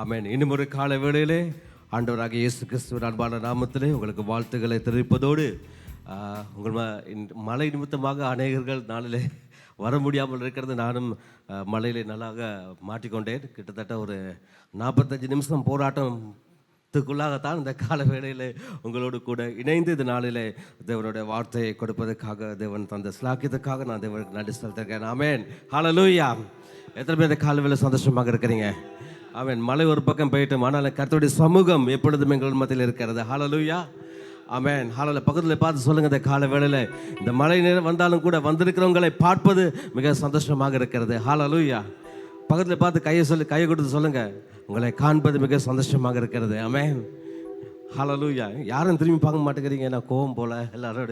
ஆமென். இன்னும் ஒரு கால வேளையிலே ஆண்டவராகிய இயேசு கிறிஸ்துவின் அன்பான நாமத்திலே உங்களுக்கு வாழ்த்துக்களை தெரிவிப்பதோடு உங்கள் மழை நிமித்தமாக அநேகர்கள் நாளிலே வர முடியாமல் இருக்கிறது. நானும் மழையிலே நல்லாக மாட்டிக்கொண்டேன். கிட்டத்தட்ட ஒரு 45 நிமிஷம் போராட்டத்துக்குள்ளாகத்தான் இந்த கால வேளையில் உங்களோடு கூட இணைந்து இந்த நாளிலே தேவனுடைய வார்த்தையை கொடுப்பதற்காக தேவன் தந்த ஸ்லாக்கியத்துக்காக நான் தேவனுக்கு நன்றி செலுத்திருக்கேன். ஆமென். ஹல்லேலூயா. எத்தனை பேர் இந்த கால வேளை சந்தோஷமாக இருக்கிறீங்க? ஆமென். மலை ஒரு பக்கம் போயிட்டு ஆனால் கர்த்தருடைய சமூகம் எப்பொழுதும் எங்கள் மத்தியில் இருக்கிறது. ஹல்லேலூயா. ஆமென். ஹல்லேலூயா. பக்கத்தில் பார்த்து சொல்லுங்கள், இந்த கால வேளையில் இந்த மழை நேரம் வந்தாலும் கூட வந்திருக்கிறவங்களை பார்ப்பது மிக சந்தோஷமாக இருக்கிறது. ஹல்லேலூயா. பக்கத்தில் பார்த்து கையை கொடுத்து சொல்லுங்கள், உங்களை காண்பது மிக சந்தோஷமாக இருக்கிறது. ஆமென். ஹல்லேலூயா. யாரும் திரும்பி பார்க்க மாட்டேங்கிறீங்க, நான் கோவம் போல எல்லாரோட.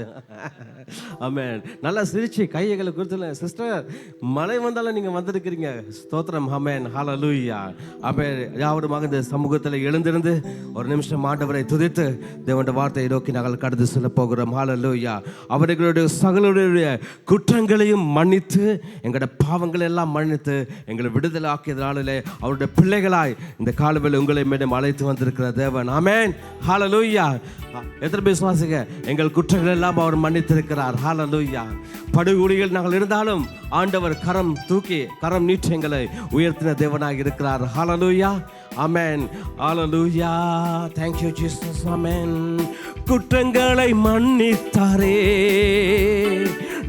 ஆமென். நல்லா சிரிச்சு கைகளை கொடுத்துல, சிஸ்டர் மழை வந்தாலும் நீங்கள் வந்திருக்கிறீங்க. ஸ்தோத்திரம். ஆமென். ஹல்லேலூயா. ஆமென். யாவருமாக இந்த சமூகத்தில் எழுந்திருந்து ஒரு நிமிஷம் ஆண்டவரை துதித்து தேவனுடைய வார்த்தையை நோக்கி நாங்கள் கடந்து செல்ல போகிறோம். ஹல்லேலூயா. அவர்களுடைய சகலுடைய குற்றங்களையும் மன்னித்து எங்களுடைய பாவங்களை எல்லாம் மன்னித்து எங்களை விடுதலை ஆக்கியதனாலே அவருடைய பிள்ளைகளாய் இந்த காலவேளை உங்களை மீண்டும் அழைத்து வந்திருக்கிற தேவன். ஆமென். ஹல்லேலூயா. எத்தனை பேர் விசுவாசிங்க, எங்கள் குற்றங்கள் எல்லாம் அவர் மன்னித்திருக்கிறார். ஹல்லேலூயா. படுகொலிகள் நாங்கள் இருந்தாலும் ஆண்டவர் கரம் நீட்டி எங்களை உயர்த்தின தேவனாக இருக்கிறார். ஹல்லேலூயா. ஆமென். ஹல்லேலூயா. Thank you Jesus. ஆமென். குற்றங்களை மன்னித்தாரே,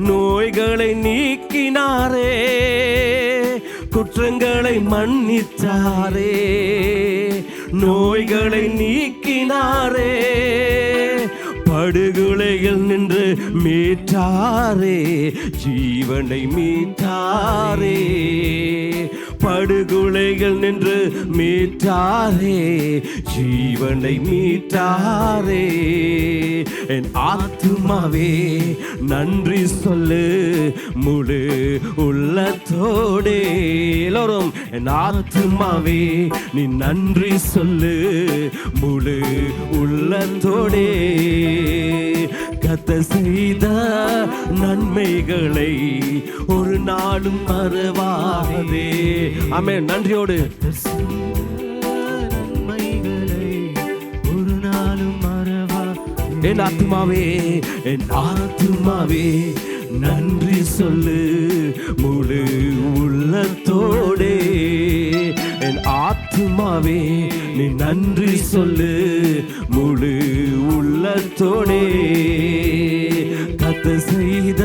நோய்களை நீக்கினாரே, குற்றங்களை மன்னித்தாரே, நோய்களை நீக்கினாரே, படுகொலைகள் நின்று மீட்டாரே, ஜீவனை மீட்டாரே, படுகொலைகள் நின்று மீட்டாரே, ஜீவனை மீட்டாரே. என் ஆத்துமாவே நன்றி சொல்லு முழு உள்ளத்தோடே. எல்லோரும் என் ஆத்துமாவே நீ நன்றி சொல்லு முழு உள்ளத்தோடே. கர்த்தர் செய்த நன்மைகளை ஒரு நாளும் மறவாதே. ஆமென். நன்றியோடு நன்மைகளை ஒரு நாளும் மறவாதே. என் ஆத்துமாவே நன்றி சொல்லு முழு உள்ளத்தோடே. என் ஆத்துமாவே நீ நன்றி சொல்லு முழு உள்ளத்தோடே. கர்த்தர் செய்த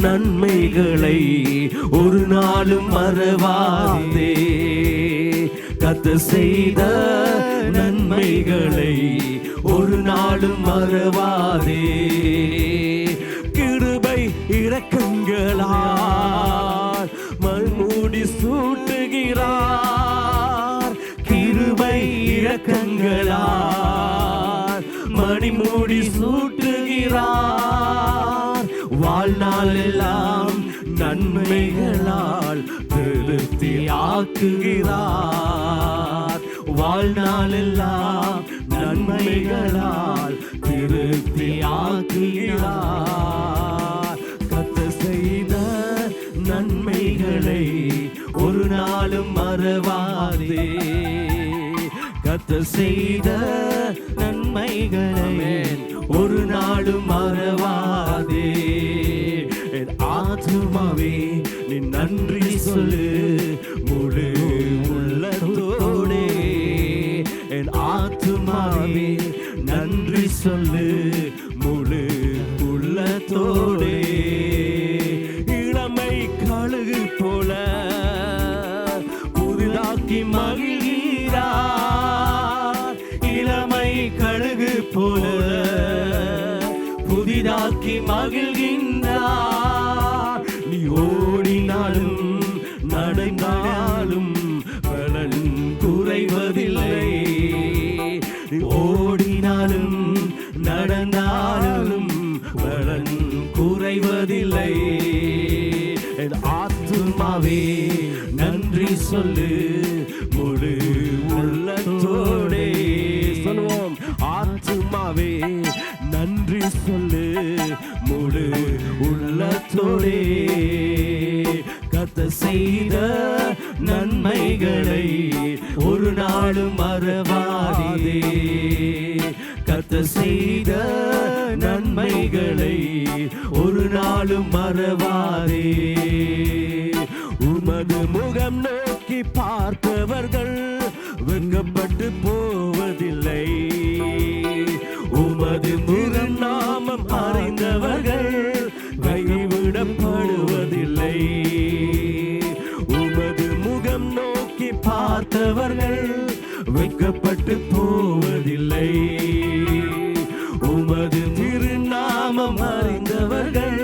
நன்மைகளை ஒரு நாளும் மறவாதே. கர்த்தர் செய்த நன்மைகளை ஒரு நாளும் மறவாதே. கிருபை இரக்கங்களால் மண்மூடி சூட்டுகிறார். கிருபை இரக்கங்களால் மணிமூடி சூட்டுகிறார். வாழ்நாள் எல்லாம் நன்மைகளால் திருப்தி ஆக்குகிறார். வாழ்நாள் எல்லாம் நன்மைகளால் திருப்தி ஆக்குகிறார். கர்த்தர் செய்த நன்மைகளை ஒரு நாளும் மறவாதே. கர்த்தர் செய்த நன்மைகளை ஒரு நாளும் மறவாதே. என் ஆத்துமாவே நீ நன்றி சொல்லு முழு உள்ளத்தோடே. என் ஆத்துமாவே நன்றி சொல்லு முழு உள்ளத்தோடே. இளமை கழுகு போல புதிதாக்கி மகிழ்கிறார். இளமை கழுகு போல புதிதாக்கி மகிழ்கின்றார். நீ ஓடினாலும் நடந்தாலும் பலன் குறைவதில்லை. நீ ஓடினாலும் நடந்தாலும் பலன் குறைவதில்லை. என் ஆத்துமாவே நன்றி சொல்லு முழு உள்ளத்தோடே. சொல்லுவோம், ஆத்துமாவே நன்றி சொல்லு முழு நாளும் மறவாதே. கர்த்தர் செய்த நன்மைகளை ஒரு நாளும் மறவாதே. உமது முகம் நோக்கி பார்ப்பவர்கள் வெட்கப்பட்டு போவதில்லை. உமது திருநாமம் அறிந்தவர்கள் கைவிடப்படுவதில்லை. உமது முகம் நோக்கி பார்த்தவர்கள் வெட்கப்பட்டு போவதில்லை. உமது திருநாமம் அறிந்தவர்கள்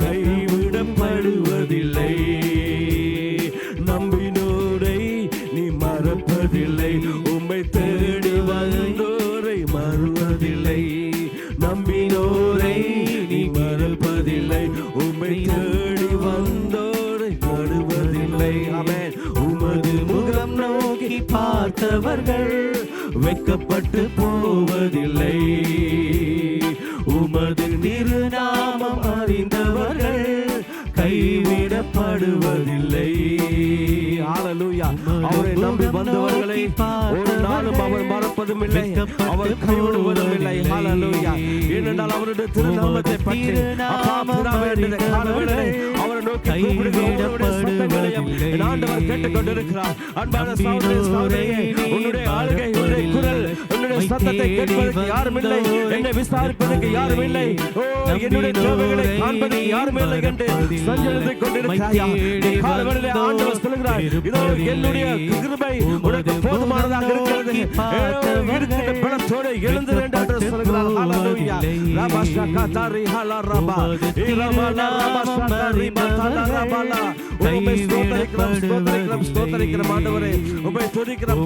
கைவிடப்படுவதில்லை. நம்பினோரை நீ மறப்பதில்லை. உம்மை தேடி வந்தோரை மறுவதில்லை. நம்பினோரை நீ மறப்பதில்லை. உம்மை தேடி வந்தோரை மறுவதில்லை. ஆமென். உமது முகம் நோக்கி பார்த்தவர்கள் வெட்கப்பட்டு போவதில்லை. உமது திருநாமம் அறிந்தவர்கள் கைவிடப்படுவதில்லை. ஹல்லேலூயா. அவரை நம்பி வந்தவர்களை ஒரு நாளும் அவர் மறப்பதும் இல்லை, அவர் கைவிடுவதும் இல்லை. ஹல்லேலூயா. ஏனென்றால் அவருடைய திருநாமத்தை பற்றி அவரை நோக்கி ஆண்டவர் கேட்டுக் கொண்டிருக்கிறார். அன்பான சகோதரரே, உன்னுடைய ஆளுகை, உன்னுடைய குரல், உன்னுடைய சத்தத்தை கேட்பதற்கு யாரும் இல்லை, என்னை விசாரிப்பதற்கு யாரும் இல்லை, ஓ என்னுடைய தேவைகளை காண்பதற்கு யாரும் இல்லை என்று சஞ்சரித்துக் கொண்டிருக்கிறாயா? காலவெளியிலே ஆண்டவர் சொல்கிறார், இதோ என்னுடைய கிருபை உனக்கு போதுமானதாக இருக்கிறது. இருக்கிற பலத்தோடு எழுந்து என்று சொல்கிறார். ஹல்லேலூயா. ரபஷகா தரி ஹலரபா இரமல ரபஷகா ரிபதல ரபலா. உம்மை ஸ்தோத்திரிக்கிறோம் ஆண்டவரே. உம்மை துதிக்கிறோம்.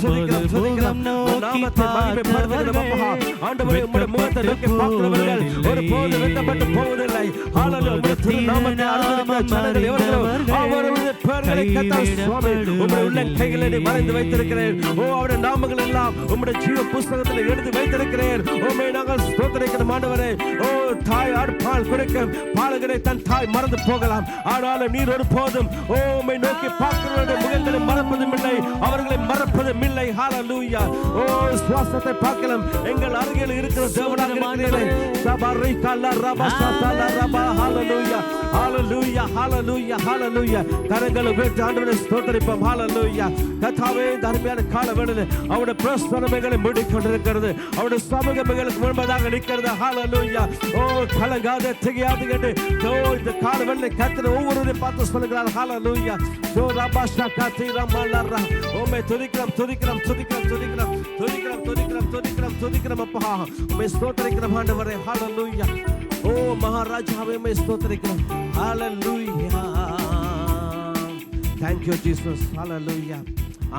நாமத்தை மகிமைப்படுத்துகிறோம் அப்பா. ஆண்டவரே, உம்முடைய முகத்தை நோக்கி பார்க்கிறவர்கள் ஒருபோதும் வெட்கப்பட்டு போவதில்லை. ஹல்லேலூயா. உம்முடைய திருநாமத்தை அறிந்திருக்கிற ஜனங்கள் எவர்களோ அவர்களுடைய பெயர்களை கர்த்தர் சுவாமி உம்முடைய உள்ள கைகளிலே வரைந்து வைத்திருக்கிறேன். ஓ, அவருடைய நாமங்கள் எல்லாம் உம்முடைய ஜீவ புஸ்தகத்தில் எழுதி வைத்திருக்கிறேன். உம்மை நாங்கள் ஸ்தோத்திரிக்கிறோம் ஆண்டவரே. ஓ, தாய் பால் குடிக்கும் பாலகனை தன் தாய் மறந்து போகலாம், ஆனாலும் நீர் ஒரு போதும் ஓ உம்மை நோக்கி பார்க்கிறவருடைய முகங்களை மறப்பதும் இல்லை, அவர்களை மறப்பதும் இல்லை. ஹல்லேலூயா. ஓ, சுவாசத்தை பார்க்கலாம் எங்கள் அருகில் இருக்கிற தேவனாக இருக்கிறீர்களே. சபரி கல்ல ரபஷா தல ரபா. ஹல்லேலூயா. ஹல்லேலூயா. ஹல்லேலூயா. ஹல்லேலூயா. கரங்களை உயர்த்தி ஆண்டவரை ஸ்தோத்திரிப்போம். ஹல்லேலூயா. கர்த்தாவே, இந்த அருமையான கால வேளையிலே அவருடைய பிரசன்னம் எங்களை மூடிக்கொண்டிருக்கிறது. அவருடைய சமூகம் எங்களுக்கு முன்பதாக நிற்கிறது. ஹல்லேலூயா. ஓ, கலங்காத திகையாது என்று இந்த கால வேளையிலே கர்த்தர் ஒவ்வொருவரையும் பார்த்து சொல்லுகிறார். ஹல்லேலூயா. ஓ ரபஷா கதி ரமலரா. உம்மை துதிக்கிறோம் துதிக்கிறோம் துதிக்கிறோம் துதிக்கிறோம் துதிக்கிறோம் துதிக்கிறோம் துதிக்கிறோம் துதிக்கிறோம் அப்பா. உம்மை ஸ்தோத்திரிக்கிறோம் ஆண்டவரே. ஹல்லேலூயா. ஓ மகாராஜாவே, உம்மை ஸ்தோத்திரிக்கிறோம். ஹல்லேலூயா. Thank you Jesus. Hallelujah.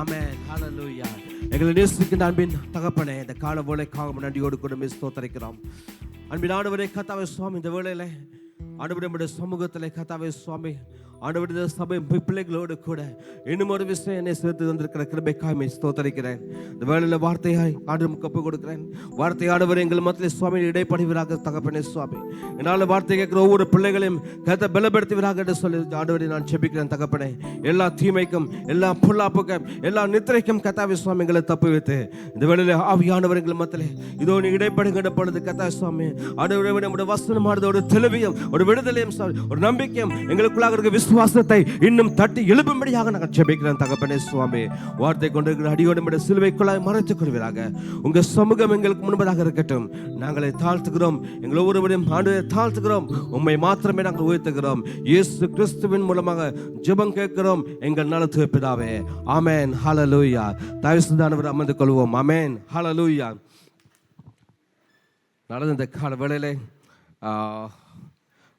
Amen. Hallelujah. எங்களை நேசிக்கின்ற அன்பின் தகப்பனே, இந்த கால வேளைக்காக நன்றியோடு கூட ஸ்தோத்திரிக்கிறோம். அன்பின் ஆண்டவரே கர்த்தாவே சுவாமி, இந்த வேளையிலே ஆண்டவரே உம்முடைய சமூகத்திலே கர்த்தாவே சுவாமி ஆண்டவருடைய சபை பிள்ளைகளோடு கூட இன்னும் ஒரு விஷயம் என்னை சேர்த்து வந்திருக்கிற கிருபைக்காய் ஸ்தோத்திரிக்கிறேன். இந்த வேளையில வார்த்தையாய் ஆண்டவருக்கு ஒப்பு கொடுக்கிறேன். வார்த்தை ஆண்டவர் எங்கள் மத்தியில் சுவாமி இடைப்படிவராக தகப்பனே சுவாமி, என்னால் வார்த்தை கேட்கிற ஒவ்வொரு பிள்ளைகளையும் கர்த்தர் பலப்படுத்துவீராக என்று சொல்லி ஆண்டவரை நான் ஜெபிக்கிறேன் தகப்பனே. எல்லா தீமைக்கும், எல்லா பொல்லாப்புக்கும், எல்லா நித்திரைக்கும் கர்த்தாவே சுவாமி எங்களை தப்பு வைத்து இந்த வேளையில ஆவியானவர் எங்கள் மத்தியிலே இதோ நீ இடைப்படுகிற பொழுது கர்த்தாவே சுவாமி ஆண்டவரே நம்முடைய வசனமானது ஒரு தெளிவையும் ஒரு விடுதலையும் ஒரு நம்பிக்கையும் எங்களுக்குள்ளாக இருக்க விசுவாசத்தை இன்னும் தட்டி எழுப்பும்படியாக நான் ஜெபிக்கிறேன் தகப்பனே சுவாமி. வார்த்தை கொண்டிருக்கிற அடியோடு நம்முடைய சிலுவைக்குள்ளாய் மறைத்துக் கொள்வீராக. உங்க சமூகம் எங்களுக்கு முன்பதாக இருக்கட்டும். நாங்களை தாழ்த்துகிறோம், எங்கள் ஒவ்வொருவரையும் ஆண்டவரை தாழ்த்துகிறோம். உம்மை மாத்திரமே நாங்கள் உயர்த்துகிறோம். இயேசு கிறிஸ்துவின் மூலமாக ஜெபம் கேட்கிறோம் எங்கள் நலத்துக்கு பிதாவே. ஆமென். ஹல்லேலூயா. தயவுசெய்து அமர்ந்து கொள்வோம். ஆமென். ஹல்லேலூயா. நடந்த இந்த கால வேளையிலே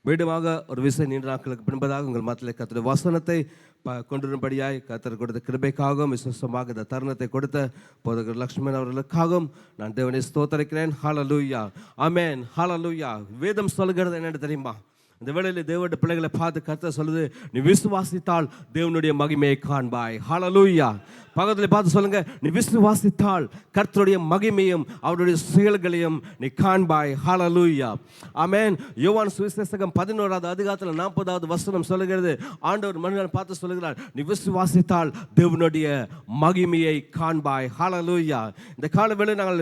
மீண்டுமாக ஒரு விஷயம் நீண்ட நாட்களுக்கு பின்பதாக உங்கள் மத்தியில் கர்த்தருடைய வசனத்தை கொண்டிரும்படியாய் கர்த்தர் கொடுத்த கிருபைக்காகவும் விசுவாசமாக இந்த தருணத்தை கொடுத்த போதகர் லக்ஷ்மணன் அவர்களுக்காகவும் நான் தேவனை ஸ்தோத்திரிக்கிறேன். ஹல்லேலூயா. ஆமென். ஹல்லேலூயா. வேதம் சொல்கிறது என்னென்னு தெரியுமா? இந்த வேளையில் தேவனுடைய பிள்ளைகளை பார்த்து கர்த்தர் சொல்லுது, நீ விசுவாசித்தால் தேவனுடைய மகிமையை காண்பாய். ஹல்லேலூயா. பக்கத்தில் பார்த்து சொல்லுங்க, நீ விசுவாசித்தால் கர்த்தருடைய மகிமையும் அவருடைய செயல்களையும் நீ காண்பாய். ஹல்லேலூயா. ஆமென். யோவான் சுவிசேஷகம் 11வது அதிகாரத்தில் 40வது வசனம் சொல்லுகிறது, ஆண்டவர் மனிதனை பார்த்து சொல்லுகிறார், நீ விசுவாசித்தால் தேவனுடைய மகிமையை காண்பாய். ஹல்லேலூயா. இந்த காலவேளை நாங்கள்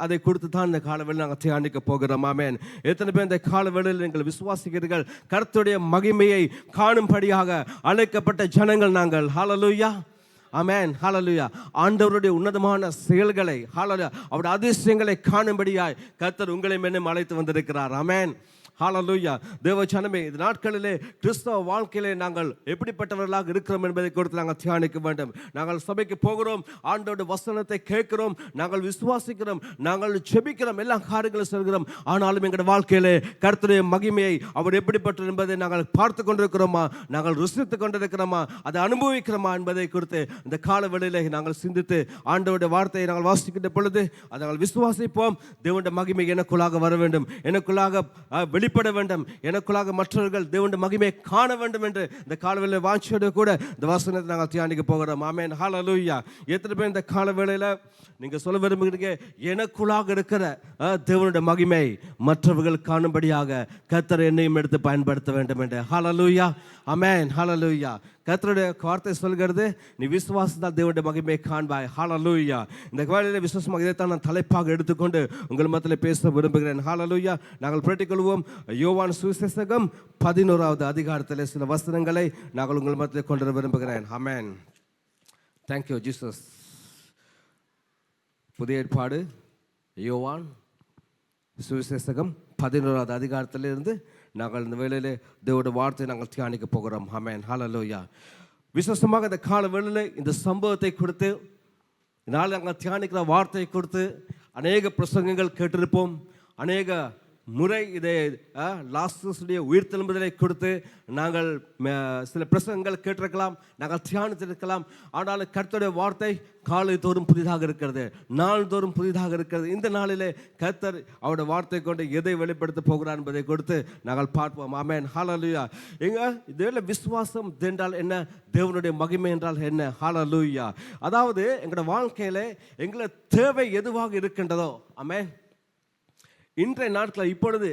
அதை கொடுத்து தான் இந்த காலவேளை நாங்கள் தியானிக்க போகிறோம். ஆமென். எத்தனை பேர் இந்த காலவேளையில் நீங்கள் விசுவாசிக்கிறீர்கள்? கர்த்தருடைய மகிமையை காணும்படியாக அழைக்கப்பட்ட ஜனங்கள் நாங்கள். ஹல்லேலூயா. ஆமென். ஹல்லேலூயா. ஆண்டவருடைய உன்னதமான செயல்களை, ஹல்லேலூயா, அவருடைய அதிசயங்களை காணும்படியாய் கர்த்தர் உங்களை மேலும் அழைத்து வந்திருக்கிறார். ஆமென். ஹல்லேலூயா. தேவ ஜனமே, இந்த நாட்களிலே கிறிஸ்தவ வாழ்க்கையிலே நாங்கள் எப்படிப்பட்டவர்களாக இருக்கிறோம் என்பதை குறித்து நாங்கள் தியானிக்க வேண்டும். நாங்கள் சபைக்கு போகிறோம், ஆண்டவருடைய வசனத்தை கேட்கிறோம், நாங்கள் விசுவாசிக்கிறோம், நாங்கள் ஜெபிக்கிறோம், எல்லா காரியங்களும் சொல்கிறோம். ஆனாலும் எங்களுடைய வாழ்க்கையிலே கர்த்தருடைய மகிமையை அவர் எப்படிப்பட்டது என்பதை நாங்கள் பார்த்து கொண்டிருக்கிறோமா, நாங்கள் ருசித்து கொண்டிருக்கிறோமா, அதை அனுபவிக்கிறோமா என்பதை குறித்து இந்த கால வேளையிலே நாங்கள் சிந்தித்து ஆண்டவருடைய வார்த்தையை நாங்கள் வாசிக்கின்ற பொழுது அதை நாங்கள் விசுவாசிப்போம். தேவனுடைய மகிமை எனக்குள்ளாக வர வேண்டும், எனக்குள்ளாக வெளிப்பட வேண்டும், எனக்குள்ளாக மற்றவர்கள் தேவனுடைய மகிமையை காண வேண்டும் என்று இந்த காலவேளையில வாஞ்சையோடு கூட இந்த வசனத்தை நாங்கள் தியானிக்க போகிறோம். ஆமென். ஹல்லேலூயா. எத்தனை பேர் இந்த காலவேளையில நீங்க சொல்ல விரும்புகிறீங்க, எனக்குள்ளாக இருக்கிற தேவனுடைய மகிமை மற்றவர்கள் காணும்படியாக கர்த்தர் என்னையும் எடுத்து பயன்படுத்த வேண்டும் என்று. ஹல்லேலூயா. ஆமென். ஹல்லேலூயா. கர்த்தருடைய வார்த்தை சொல்கிறது, நீ விசுவாசத்தால் தேவனுடைய மகிமையை காண்பாய். ஹல்லேலூயா. இந்த வேளையில விசுவாசமாக இதைத்தான் நான் தலைப்பாக எடுத்துக்கொண்டு உங்கள் மத்தியில் பேச விரும்புகிறேன். ஹல்லேலூயா. நாங்கள் பேட்டிக்கொள்வோம். யோவான் சுவிசேஷகம் 11வது அதிகாரத்தில் சில வசனங்களை நாங்கள் உங்கள் மத்தியில் கொண்டு வர விரும்புகிறேன். ஆமென். Thank you Jesus. புதிய ஏற்பாடு யோவான் சுவிசேஷகம் 11வது அதிகாரத்திலிருந்து நாங்கள் இந்த வேளையிலே தேவனுடைய வார்த்தையை நாங்கள் தியானிக்க போகிறோம். ஆமென். ஹல்லேலூயா. விசேஷமாக இந்த கால வேளையிலே இந்த சம்பவத்தை கொடுத்து, இதனால் நாங்கள் தியானிக்கிற வார்த்தையை கொடுத்து அநேக பிரசங்கங்கள் கேட்டிருப்போம். அநேக முறை இதை லாஸ்டஸுடைய உயிர்த்தெழும்புதலை கொடுத்து நாங்கள் சில பிரசங்கங்கள் கேட்டிருக்கலாம், நாங்கள் தியானித்திருக்கலாம். ஆனாலும் கர்த்தருடைய வார்த்தை காலை தோறும் புதிதாக இருக்கிறது, நாள்தோறும் புதிதாக இருக்கிறது. இந்த நாளிலே கர்த்தர் அவருடைய வார்த்தை கொண்டு எதை வெளிப்படுத்த போகிறார் என்பதை கொடுத்து நாங்கள் பார்ப்போம். ஆமென். ஹல்லேலூயா. இதில் விசுவாசம் என்றால் என்ன, தேவனுடைய மகிமை என்றால் என்ன? ஹல்லேலூயா. அதாவது எங்களுடைய வாழ்க்கையில எங்களை தேவை எதுவாக இருக்கின்றதோ, ஆமென், இன்றைய நாட்களில் இப்பொழுது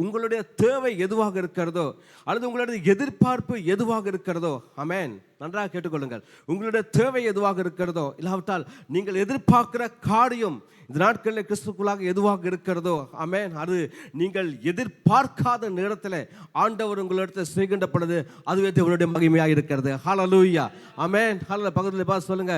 உங்களுடைய தேவை எதுவாக இருக்கிறதோ, அல்லது உங்களுடைய எதிர்பார்ப்பு எதுவாக இருக்கிறதோ, ஆமென், நன்றாக கேட்டுக்கொள்ளுங்கள். உங்களுடைய தேவை எதுவாக இருக்கிறதோ, இல்லாவிட்டால் நீங்கள் எதிர்பார்க்கிற காரியம் இந்த நாட்களில் கிறிஸ்துக்குள்ளாக எதுவாக இருக்கிறதோ, ஆமென், அது நீங்கள் எதிர்பார்க்காத நேரத்தில் ஆண்டவர் உங்களிடத்தில் செய்கின்ற பொழுது அதுவே தேவனுடைய மகிமையாக இருக்கிறது. ஹல்லேலூயா. ஆமென். ஹல்லேலூயா. பக்கத்தில் பார்த்து சொல்லுங்க,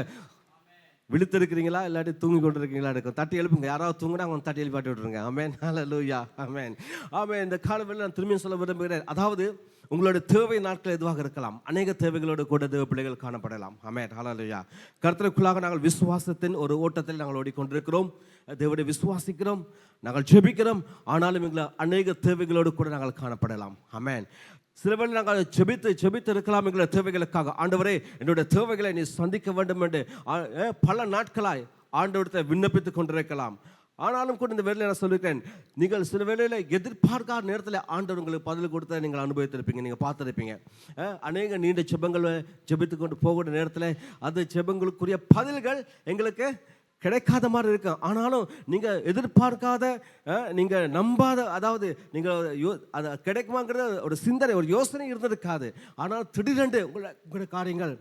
விழித்திருக்கிறீங்களா இல்லாட்டி தூங்கி கொண்டு இருக்கீங்களா? இருக்கும். தட்டி எழுப்புங்க. யாராவது தூங்கினா அவங்க தட்டி எழுப்பாட்டி விட்டுருங்க. ஆமென். ஹல்லேலூயா. ஆமென். ஆமென். இந்த காலவெளியில் நான் திரும்பியும் சொல்ல விரும்புகிறேன். அதாவது உங்களுடைய தேவை நாட்கள் எதுவாக இருக்கலாம். அநேக தேவைகளோடு கூட தேவ பிள்ளைகள் காணப்படலாம். ஆமென். ஹல்லேலூயா. கர்த்தருக்குள்ளாக நாங்கள் விசுவாசத்தின் ஒரு ஓட்டத்தில் நாங்கள் ஓடிக்கொண்டிருக்கிறோம். தேவனை விசுவாசிக்கிறோம், நாங்கள் ஜெபிக்கிறோம். ஆனாலும் எங்களை அநேக தேவைகளோடு கூட நாங்கள் காணப்படலாம். ஆமென். சில வேளை நாங்கள் ஜெபித்து இருக்கலாம் எங்களை தேவைகளுக்காக. ஆண்டவரே, என்னுடைய தேவைகளை நீ சந்திக்க வேண்டும் என்று பல நாட்களாய் ஆண்டவரத்தை விண்ணப்பித்துக் கொண்டிருக்கலாம். ஆனாலும் கூட இந்த வேலையில் நான் சொல்லியிருக்கேன், நீங்கள் சில வேளையில் எதிர்பார்க்காத நேரத்தில் ஆண்டவர் உங்களுக்கு பதில் கொடுத்த நீங்கள் அனுபவித்திருப்பீங்க, நீங்கள் பார்த்துருப்பீங்க. அநேக நீண்ட ஜெபங்கள் ஜெபித்து கொண்டு போகிற நேரத்தில் அது ஜெபங்களுக்குரிய பதில்கள் எங்களுக்கு கிடைக்காத மாதிரி இருக்கும். ஆனாலும் நீங்கள் எதிர்பார்க்காத, நீங்கள் நம்பாத, அதாவது நீங்கள் அதை கிடைக்குமாங்கிறது ஒரு சிந்தனை, ஒரு யோசனை இருந்திருக்காது. ஆனால் திடீரென்று உங்களுடைய காரியங்கள்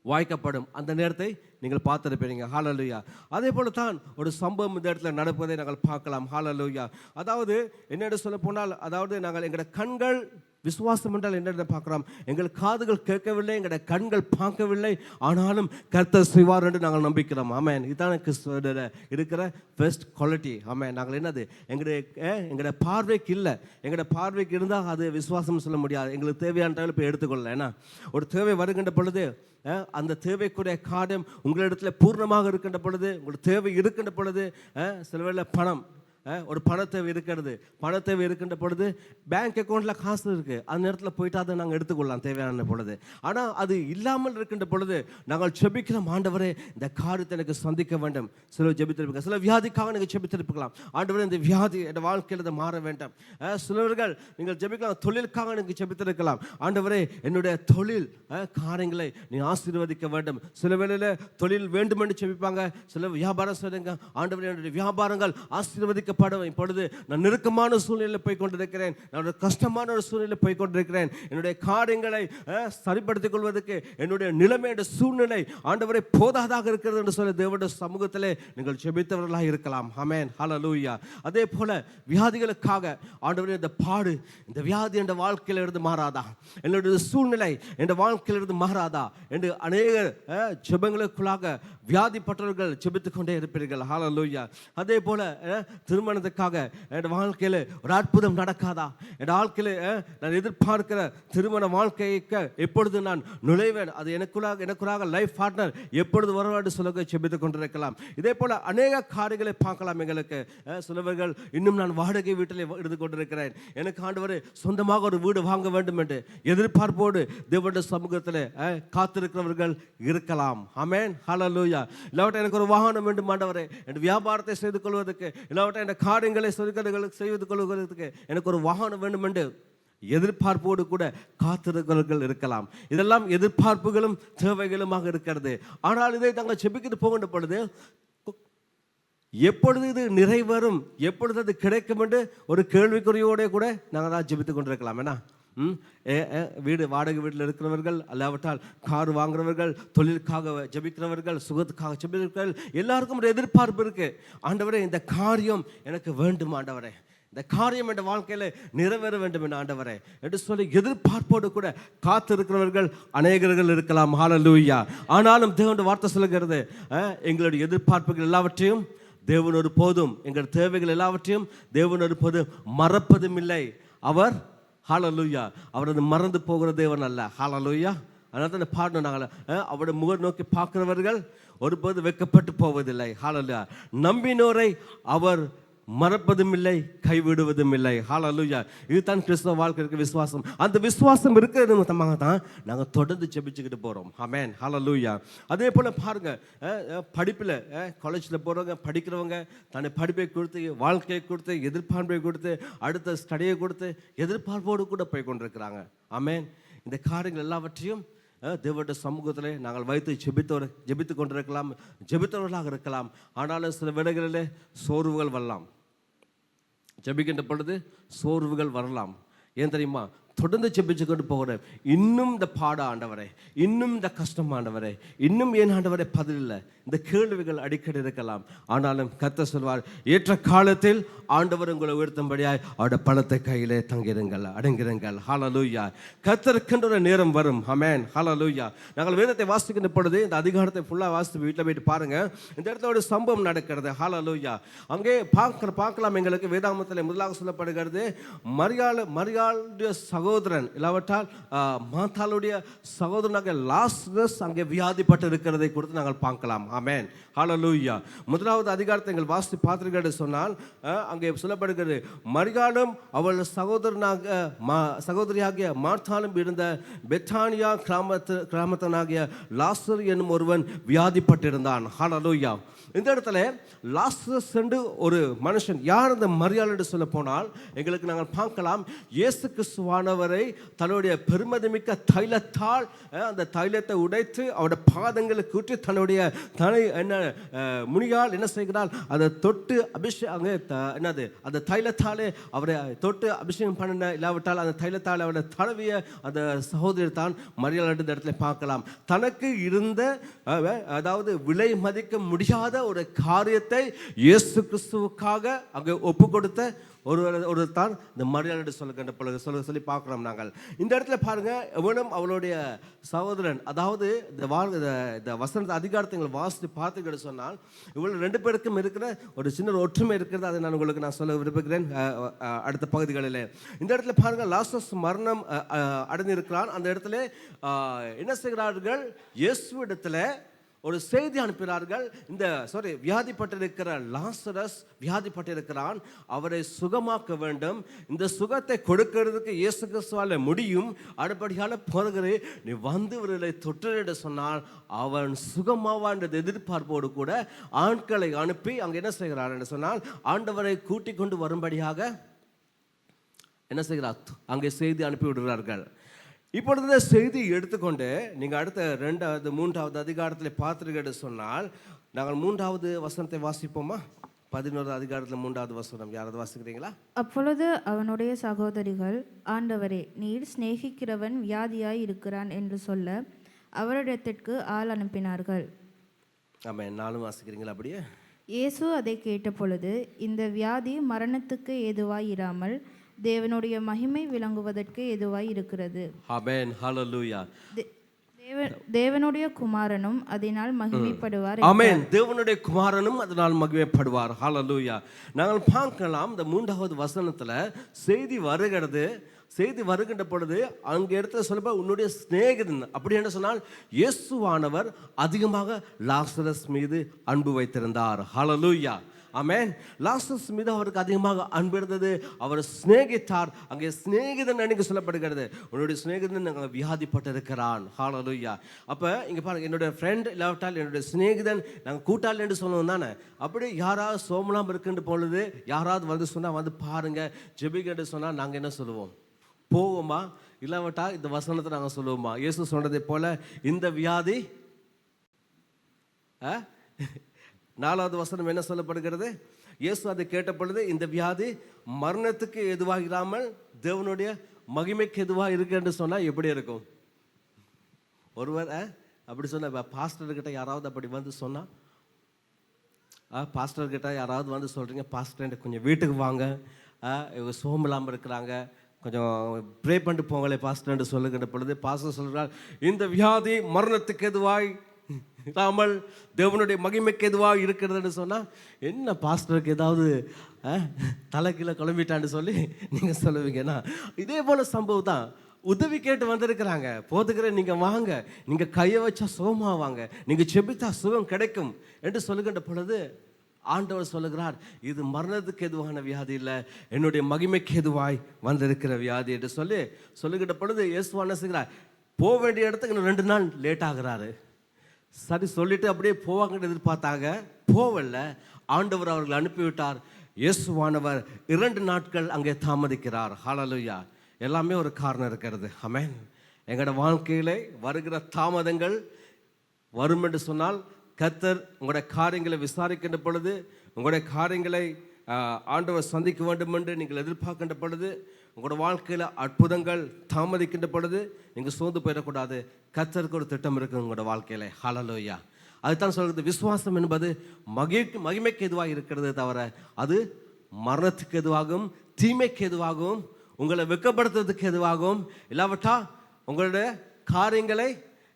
வாய்க்கப்படும். அந்த நேரத்தை நீங்கள் பார்த்துருப்பீங்க. ஹல்லேலூயா. அதே போல தான் ஒரு சம்பவம் இந்த இடத்துல நடப்பதை நாங்கள் பார்க்கலாம். ஹல்லேலூயா. அதாவது என்னென்னு சொல்ல போனால், அதாவது நாங்கள் எங்களுடைய கண்கள் விசுவாசம் என்றால் என்ன பார்க்கிறோம், எங்கள் காதுகள் கேட்கவில்லை, எங்களுடைய கண்கள் பார்க்கவில்லை, ஆனாலும் கர்த்தர் செய்வார் என்று நாங்கள் நம்பிக்கிறோம். ஆமென். இதுதான் கிறிஸ்துவோட இருக்கிற பெஸ்ட் குவாலிட்டி. ஆமென். நாங்கள் என்னது, எங்களுடைய பார்வைக்கு இல்லை, எங்களுடைய பார்வைக்கு இருந்தால் அது விசுவாசம் சொல்ல முடியாது. எங்களுக்கு தேவையான இப்போ எடுத்துக்கொள்ளல. ஏன்னா ஒரு தேவை வருகின்ற பொழுது அந்த தேவைக்குரிய காரியம் உங்களிடத்தில் பூர்ணமாக இருக்கின்ற பொழுது, உங்களுக்கு தேவை இருக்கின்ற பொழுது, சில வேளை பணம் ஒரு பணத்தேவை இருக்கிறது. பணத்தேவை இருக்கின்ற பொழுது பேங்க் அக்கௌண்ட்டில் காசு இருக்குது, அந்த நேரத்தில் போயிட்டு அதை நாங்கள் எடுத்துக்கொள்ளலாம் தேவையான பொழுது. ஆனால் அது இல்லாமல் இருக்கின்ற பொழுது நாங்கள் ஜெபிக்கிறோம், ஆண்டவரே இந்த காரியத்தை எனக்கு சந்திக்க வேண்டும். சில ஜெபித்திருப்பீங்க, சில வியாதிக்காக நீங்கள் ஜெபித்திருக்கலாம், ஆண்டவரே இந்த வியாதி என் வாழ்க்கையில் இதை மாற வேண்டும். சிலவர்கள் நீங்கள் ஜெபிக்கலாம், தொழிலுக்காக நீங்கள் ஜெபித்திருக்கலாம், ஆண்டவரே என்னுடைய தொழில் காரியங்களை நீ ஆசீர்வதிக்க வேண்டும். சில வேளையில் தொழில் வேண்டும் என்று ஜெபிப்பாங்க, சில வியாபாரம் செய்யுங்க, ஆண்டவரே என்னுடைய வியாபாரங்கள் ஆசீர்வதிக்கப்படும். இப்பொழுது நான் நெருக்கமான சூழ்நிலையில் போய் கொண்டிருக்கிறேன், நான் கஷ்டமான ஒரு சூழ்நிலையில் போய் கொண்டிருக்கிறேன், என்னுடைய காரியங்களை சரிப்படுத்திக் கொள்வதற்கு என்னுடைய நிலைமை சூழ்நிலை ஆண்டவரை போதாதாக இருக்கிறது என்று சொல்லி தேவனுடைய சமூகத்திலே நீங்கள் ஜெபித்தவர்களாக இருக்கலாம். ஆமென், ஹல்லேலூயா. அதே போல வியாதிகளுக்காக ஆண்டவரே இந்த பாடு, இந்த வியாதி என்ற வாழ்க்கையில் இருந்து மாறாதா, என்னுடைய சூழ்நிலை என்ற வாழ்க்கையில் இருந்து மாறாதா என்று அநேக ஜெபங்களுக்குள்ளாக வியாதிப்பட்டவர்கள் ஜெபித்துக் கொண்டே இருப்பீர்கள். ஹல்லேலூயா. அதே போல திருமணத்துக்காக என் வாழ்க்கையில் ஒரு அற்புதம் நடக்காதா, என் வாழ்க்கையில் நான் எதிர்பார்க்கிற திருமண வாழ்க்கைக்கு எப்பொழுது நான் நுழைவேன், அது எனக்குள்ளாக லைஃப் பார்ட்னர் எப்பொழுது வருவான்னு சொல்ல ஜெபித்துக் கொண்டிருக்கலாம். இதே போல அநேக காரியங்களை பார்க்கலாம். எங்களுக்கு சிலவர்கள் இன்னும் நான் வாடகை வீட்டில் இருந்து கொண்டிருக்கிறேன், எனக்கு ஆண்டவரே சொந்தமாக ஒரு வீடு வாங்க வேண்டும் என்று எதிர்பார்ப்போடு தேவனுடைய சமூகத்தில் காத்திருக்கிறவர்கள் இருக்கலாம். ஆமென், ஹல்லேலூயா. இல்லாவிட்ட எனக்கு ஒரு வாகனம் வேண்டும் ஆண்டவரே, என் வியாபாரத்தை செய்து கொள்வதற்கு, இல்லாவிட்ட என் காரியங்களை செய்து கொள்வதற்கு எனக்கு ஒரு வாகனம் வேண்டும் என்று எதிர்பார்ப்போடு கூட காத்திருக்கிறவர்கள் இருக்கலாம். இதெல்லாம் எதிர்பார்ப்புகளும் தேவைகளுமாக இருக்கிறது. ஆனால் இதை நாங்கள் ஜெபிக்கிட்டு போகின்ற பொழுது எப்பொழுது இது நிறைவேறும், எப்பொழுது அது கிடைக்கும் என்று ஒரு கேள்விக்குறியோட கூட நாங்கள் தான் ஜெபித்துக் கொண்டிருக்கலாம். ஏன்னா வீடு வாடகை வீட்டில் இருக்கிறவர்கள், அல்லாவிட்டால் கார் வாங்குறவர்கள், தொழிலுக்காக ஜெபிக்கிறவர்கள், சுகத்துக்காக ஜெபிக்கிறவர்கள், எல்லாருக்கும் ஒரு எதிர்பார்ப்பு இருக்கு. ஆண்டவரே இந்த காரியம் எனக்கு வேண்டும் ஆண்டவரே, இந்த காரியம் என்ற வாழ்க்கையில் நிறைவேற வேண்டும் என்ற ஆண்டவரே என்று சொல்லி எதிர்பார்ப்போடு கூட காத்திருக்கிறவர்கள் அநேகர்கள் இருக்கலாம். ஹல்லேலூயா. ஆனாலும் தேவனுடைய வார்த்தை சொல்லுகிறது, எங்களுடைய எதிர்பார்ப்புகள் எல்லாவற்றையும் தேவன் ஒரு போதும், எங்கள் தேவைகள் எல்லாவற்றையும் தேவன் ஒரு போதும் மறப்பதும் இல்லை. அவர் ஹல்லேலூயா, அவர் அது மறந்து போகிற தேவன் அல்ல. ஹல்லேலூயா. அதனால தான் பாடணும் நாங்கள், அவருடைய முக நோக்கி பார்க்கிறவர்கள் ஒருபோது வெட்கப்பட்டு போவதில்லை. ஹல்லேலூயா. நம்பினோரை அவர் மறப்பதும் இல்லை, கைவிடுவதும் இல்லை. ஹல்லேலூயா. இதுதான் கிறிஸ்தவ வாழ்க்கைக்கு விசுவாசம். அந்த விசுவாசம் இருக்கிறது மொத்தமாக தான் நாங்கள் தொடர்ந்து ஜெபிச்சுக்கிட்டு போகிறோம். ஆமென், ஹல்லேலூயா. அதே போல் பாருங்க, படிப்பில் காலேஜில் போகிறவங்க, படிக்கிறவங்க தன்னை படிப்பை கொடுத்து, வாழ்க்கையை கொடுத்து, எதிர்பார்ப்பை கொடுத்து, அடுத்த ஸ்டடியை கொடுத்து எதிர்பார்ப்போடு கூட போய் கொண்டிருக்கிறாங்க. ஆமென். இந்த காரியங்கள் எல்லாவற்றையும் தேவனுடைய சமூகத்தில் நாங்கள் வைத்து ஜெபித்து கொண்டிருக்கலாம், ஜெபித்தவர்களாக இருக்கலாம். ஆனாலும் சில வேளைகளிலே சோர்வுகள் வரலாம், ஜெபிக்கின்ற பொழுது சோர்வுகள் வரலாம். ஏன் தெரியுமா? தொடர்ந்து ஜெபிச்சு கொண்டு போகிறேன், இன்னும் இந்த பாட ஆண்டவரே, இன்னும் இந்த கஷ்டம் ஆண்டவரே, இன்னும் ஏன் ஆண்டவரே பதில் இல்லை, இந்த கேள்விகள் அடிக்கடி இருக்கலாம். ஆனாலும் கர்த்தர் சொல்வார், ஏற்ற காலத்தில் ஆண்டவர் உங்களை உயர்த்தும்படியாய் அவருடைய பலத்தை கையிலே தங்கிருங்கள், அடங்கிருங்கள். ஹல்லேலூயா. கர்த்தருக்கென்ற ஒரு நேரம் வரும். ஆமென், ஹல்லேலூயா. நாங்கள் வேதத்தை வாசிக்கின்ற பொழுது இந்த அதிகாரத்தை ஃபுல்லாக வாசித்து வீட்டில் போயிட்டு பாருங்க, இந்த இடத்துல ஒரு சம்பவம் நடக்கிறது. ஹல்லேலூயா. அங்கே பார்க்கலாம், எங்களுக்கு வேதாகமத்தில் முதலாக சொல்லப்படுகிறது, மரியாளுடைய சகோதரன், இல்லாவிட்டால் மாத்தாளுடைய சகோதரனாக லாசரஸ் அங்கே வியாதிப்பட்டு இருக்கிறதை குறித்து நாங்கள் பார்க்கலாம். ஆமென், ஹல்லேலூயா. முதலாவது அதிகாரத்தை எங்கள் வாசித்து பார்த்தீர்கள் சொன்னால் அங்கே சொல்லப்படுகிறது, மரியாளும் அவள் சகோதரியாகிய மார்த்தாலும் இருந்த பெத்தானியா கிராமத்தனாகிய லாசர் என்னும் ஒருவன் வியாதிப்பட்டிருந்தான். ஹல்லேலூயா. இந்த இடத்துல லாசரஸ் என்று ஒரு மனுஷன், யார் அந்த மரியாள் என்று சொல்ல போனால் எங்களுக்கு நாங்கள் பார்க்கலாம், இயேசு கிறிஸ்துவானவரை தன்னுடைய பெருமதிமிக்க தைலத்தால் அந்த தைலத்தை உடைத்து அவருடைய பாதங்களுக்கு ஊற்றி தன்னுடைய தலை முனியால் என்ன செய்கிறாள், அதை தொட்டு அபிஷேகம் என்னது அந்த தைலத்தாலே அவரை தொட்டு அபிஷேகம் பண்ணின, இல்லாவிட்டால் அந்த தைலத்தால் அவரை தடவிய அந்த சகோதரி தான் மரியாள் என்ற இடத்துல பார்க்கலாம். தனக்கு இருந்த அதாவது விலை மதிக்க முடியாத ஒரு காரியத்தை இயேசு கிறிஸ்துவுக்காக அங்கே ஒப்பு கொடுத்த ஒரு தான் இந்த மரியாள் என்று சொல்லி பார்க்கிறோம் நாங்கள். இந்த இடத்துல பாருங்க, எவனும் அவளுடைய சகோதரன், அதாவது இந்த வசனத்தை அதிகாரத்தை வாசித்து பார்த்தீங்கன்னு சொன்னால் இவள் ரெண்டு பேருக்கும் இருக்கிற ஒரு சின்ன ஒற்றுமை இருக்கிறது. அதை நான் உங்களுக்கு சொல்ல விரும்புகிறேன் அடுத்த பகுதிகளில். இந்த இடத்துல பாருங்க, லாசரஸ் மரணம் அடைந்திருக்கிறான். அந்த இடத்துல என்ன செய்கிறார்கள், இயேசு இடத்துல ஒரு செய்தி அனுப்பினார்கள். இந்த வியாதிப்பட்டிருக்கிற லாசரஸ் வியாதிப்பட்டிருக்கிறான், அவரை சுகமாக்க வேண்டும், இந்த சுகத்தை கொடுக்கிறதுக்கு இயேசு கிறிஸ்துவால முடியும், அடுப்படியால போகிறே நீ வந்து இவர்களை தொற்று சொன்னால் அவன் சுகமாவான் என்ற எதிர்பார்ப்போடு கூட ஆட்களை அனுப்பி அங்கே என்ன செய்கிறார் என்று சொன்னால் ஆண்டவரை கூட்டிக் கொண்டு வரும்படியாக என்ன செய்கிறார், அங்கே செய்தி அனுப்பி விடுகிறார்கள். இப்பொழுது இந்த செய்தியை எடுத்துக்கொண்டு நீங்கள் அடுத்த 2வது 3வது அதிகாரத்தில் பார்த்துருக்கேன்னு சொன்னால் நாங்கள் 3வது வசனத்தை வாசிப்போமா? 11வது அதிகாரத்தில் 3வது வசனம் யாராவது வாசிக்கிறீங்களா? அப்பொழுது அவனுடைய சகோதரிகள், ஆண்டவரே, நீர் சிநேகிக்கிறவன் வியாதியாய் இருக்கிறான் என்று சொல்ல அவரிடத்திற்கு ஆள் அனுப்பினார்கள். ஆமாம், நானும் வாசிக்கிறீங்களா? அப்படியே இயேசு அதை கேட்டபொழுது, இந்த வியாதி மரணத்துக்கு ஏதுவாய் இராமல் தேவனுடைய மகிமை விளங்குவதற்கு ஏதுவாய் இருக்கிறது. ஆமென், ஹல்லேலூயா. தேவனுடைய குமாரனும் அதனால் மகிமைப்படுவார். ஆமென், தேவனுடைய குமாரனும் அதனால் மகிமைப்படுவார். ஹல்லேலூயா. நாங்கள் பார்க்கலாம் இந்த 3வது வசனத்துல செய்தி வருகிறது. செய்தி வருகின்ற பொழுது அங்கே இடத்துல சொல்ல உன்னுடைய சிநேகிதன் அப்படி என்று சொன்னால் இயேசுவானவர் அதிகமாக லாசரஸ் மீது அன்பு வைத்திருந்தார். ஹல்லேலூயா. ஆமென். லாசரஸ் மீது அவருக்கு அதிகமாக அன்பு இருந்தது, அவர் சிநேகித்தார். அங்கே சிநேகிதன் அன்னைக்கு சொல்லப்படுகிறது, உன்னுடைய சிநேகிதன் நாங்கள் வியாதிப்பட்டிருக்கிறான். ஹல்லேலூயா. அப்போ இங்கே பாருங்க, என்னுடைய ஃப்ரெண்ட் இல்லாவிட்டால் என்னுடைய சிநேகிதன் நாங்கள் கூட்டாளி என்று சொல்லுவோம் தானே. அப்படி யாராவது சோமலாம் இருக்கின்ற பொழுது யாராவது வந்து சொன்னால் வந்து பாருங்க ஜெபிக்கன்னு சொன்னால் நாங்கள் என்ன சொல்லுவோம்? போவோமா? இல்லாவிட்டா இந்த வசனத்தை நாங்கள் சொல்லுவோமா? இயேசு சொன்னதை போல இந்த வியாதி 4வது வசனம் என்ன சொல்லப்படுகிறது? இயேசு அதை கேட்ட பொழுது இந்த வியாதி மரணத்துக்கு எதுவாகிறாமல் தேவனுடைய மகிமைக்கு எதுவாக இருக்கு என்று சொன்னால் எப்படி இருக்கும்? ஒருவர் அப்படி சொன்ன பாஸ்டர்கிட்ட யாராவது அப்படி வந்து சொன்னால், பாஸ்டர்கிட்ட யாராவது வந்து சொல்கிறீங்க, பாஸ்டர் கொஞ்சம் வீட்டுக்கு வாங்க, இவங்க சோமலாமல் இருக்கிறாங்க, கொஞ்சம் ப்ரே பண்ணிட்டு போங்களே பாஸ்டர் சொல்லுகின்ற பொழுது பாஸ்டர் சொல்கிறார், இந்த வியாதி மரணத்துக்கு எதுவாய் இல்லாமல் தேவனுடைய மகிமைக்கு எதுவாக இருக்கிறதுன்னு சொன்னால் என்ன பாஸ்டருக்கு ஏதாவது தலைக்கீழே கிளம்பிட்டான்னு சொல்லி நீங்கள் சொல்லுவீங்கன்னா, இதே போல் சம்பவம் தான். உதவி கேட்டு வந்திருக்கிறாங்க, போதுக்கிறேன் நீங்கள் வாங்க, நீங்கள் கையை வச்சா சுகமாவாங்க, நீங்கள் செபித்தா சுகம் கிடைக்கும் என்று சொல்லுகின்ற பொழுது ஆண்டவர் சொல்லுகிறார், இது மரணத்துக்கு எதுவான வியாதி இல்லை, என்னுடைய மகிமைக்கு எதுவாய் வந்திருக்கிற வியாதி என்று சொல்லுகின்ற பொழுது இயேசுவான செய்கிறார், போக வேண்டிய இடத்துக்கு இன்னும் 2 நாள் லேட் ஆகிறாரு. சரி சொல்லிட்டு அப்படியே போவாங்கன்னு எதிர்பார்த்தாங்க, போவல்ல. ஆண்டவர் அவர்களை அனுப்பிவிட்டார். இயேசுவானவர் 2 நாட்கள் அங்கே தாமதிக்கிறார். ஹல்லேலூயா. எல்லாமே ஒரு காரணம் இருக்கிறது. ஆமென். எங்களோட வாழ்க்கையிலே வருகிற தாமதங்கள் வரும் என்று சொன்னால் கர்த்தர் உங்களுடைய காரியங்களை விசாரிக்கின்ற பொழுது, உங்களுடைய காரியங்களை ஆண்டவர் சந்திக்க வேண்டும் என்று நீங்கள் எதிர்பார்க்கின்ற பொழுது, உங்களோட வாழ்க்கையில் அற்புதங்கள் தாமதிக்கின்ற பொழுது நீங்கள் சோர்ந்து போயிடக்கூடாது. கர்த்தருக்கு ஒரு திட்டம் இருக்குது உங்களோட வாழ்க்கையில். ஹல்லேலூயா. அதுதான் சொல்கிறது, விசுவாசம் என்பது மகிமைக்கு எதுவாக இருக்கிறது தவிர அது மரணத்துக்கு எதுவாகவும் தீமைக்கு எதுவாகவும் உங்களை வெட்கப்படுத்துறதுக்கு எதுவாகவும் இல்லாவிட்டா உங்களுடைய காரியங்களை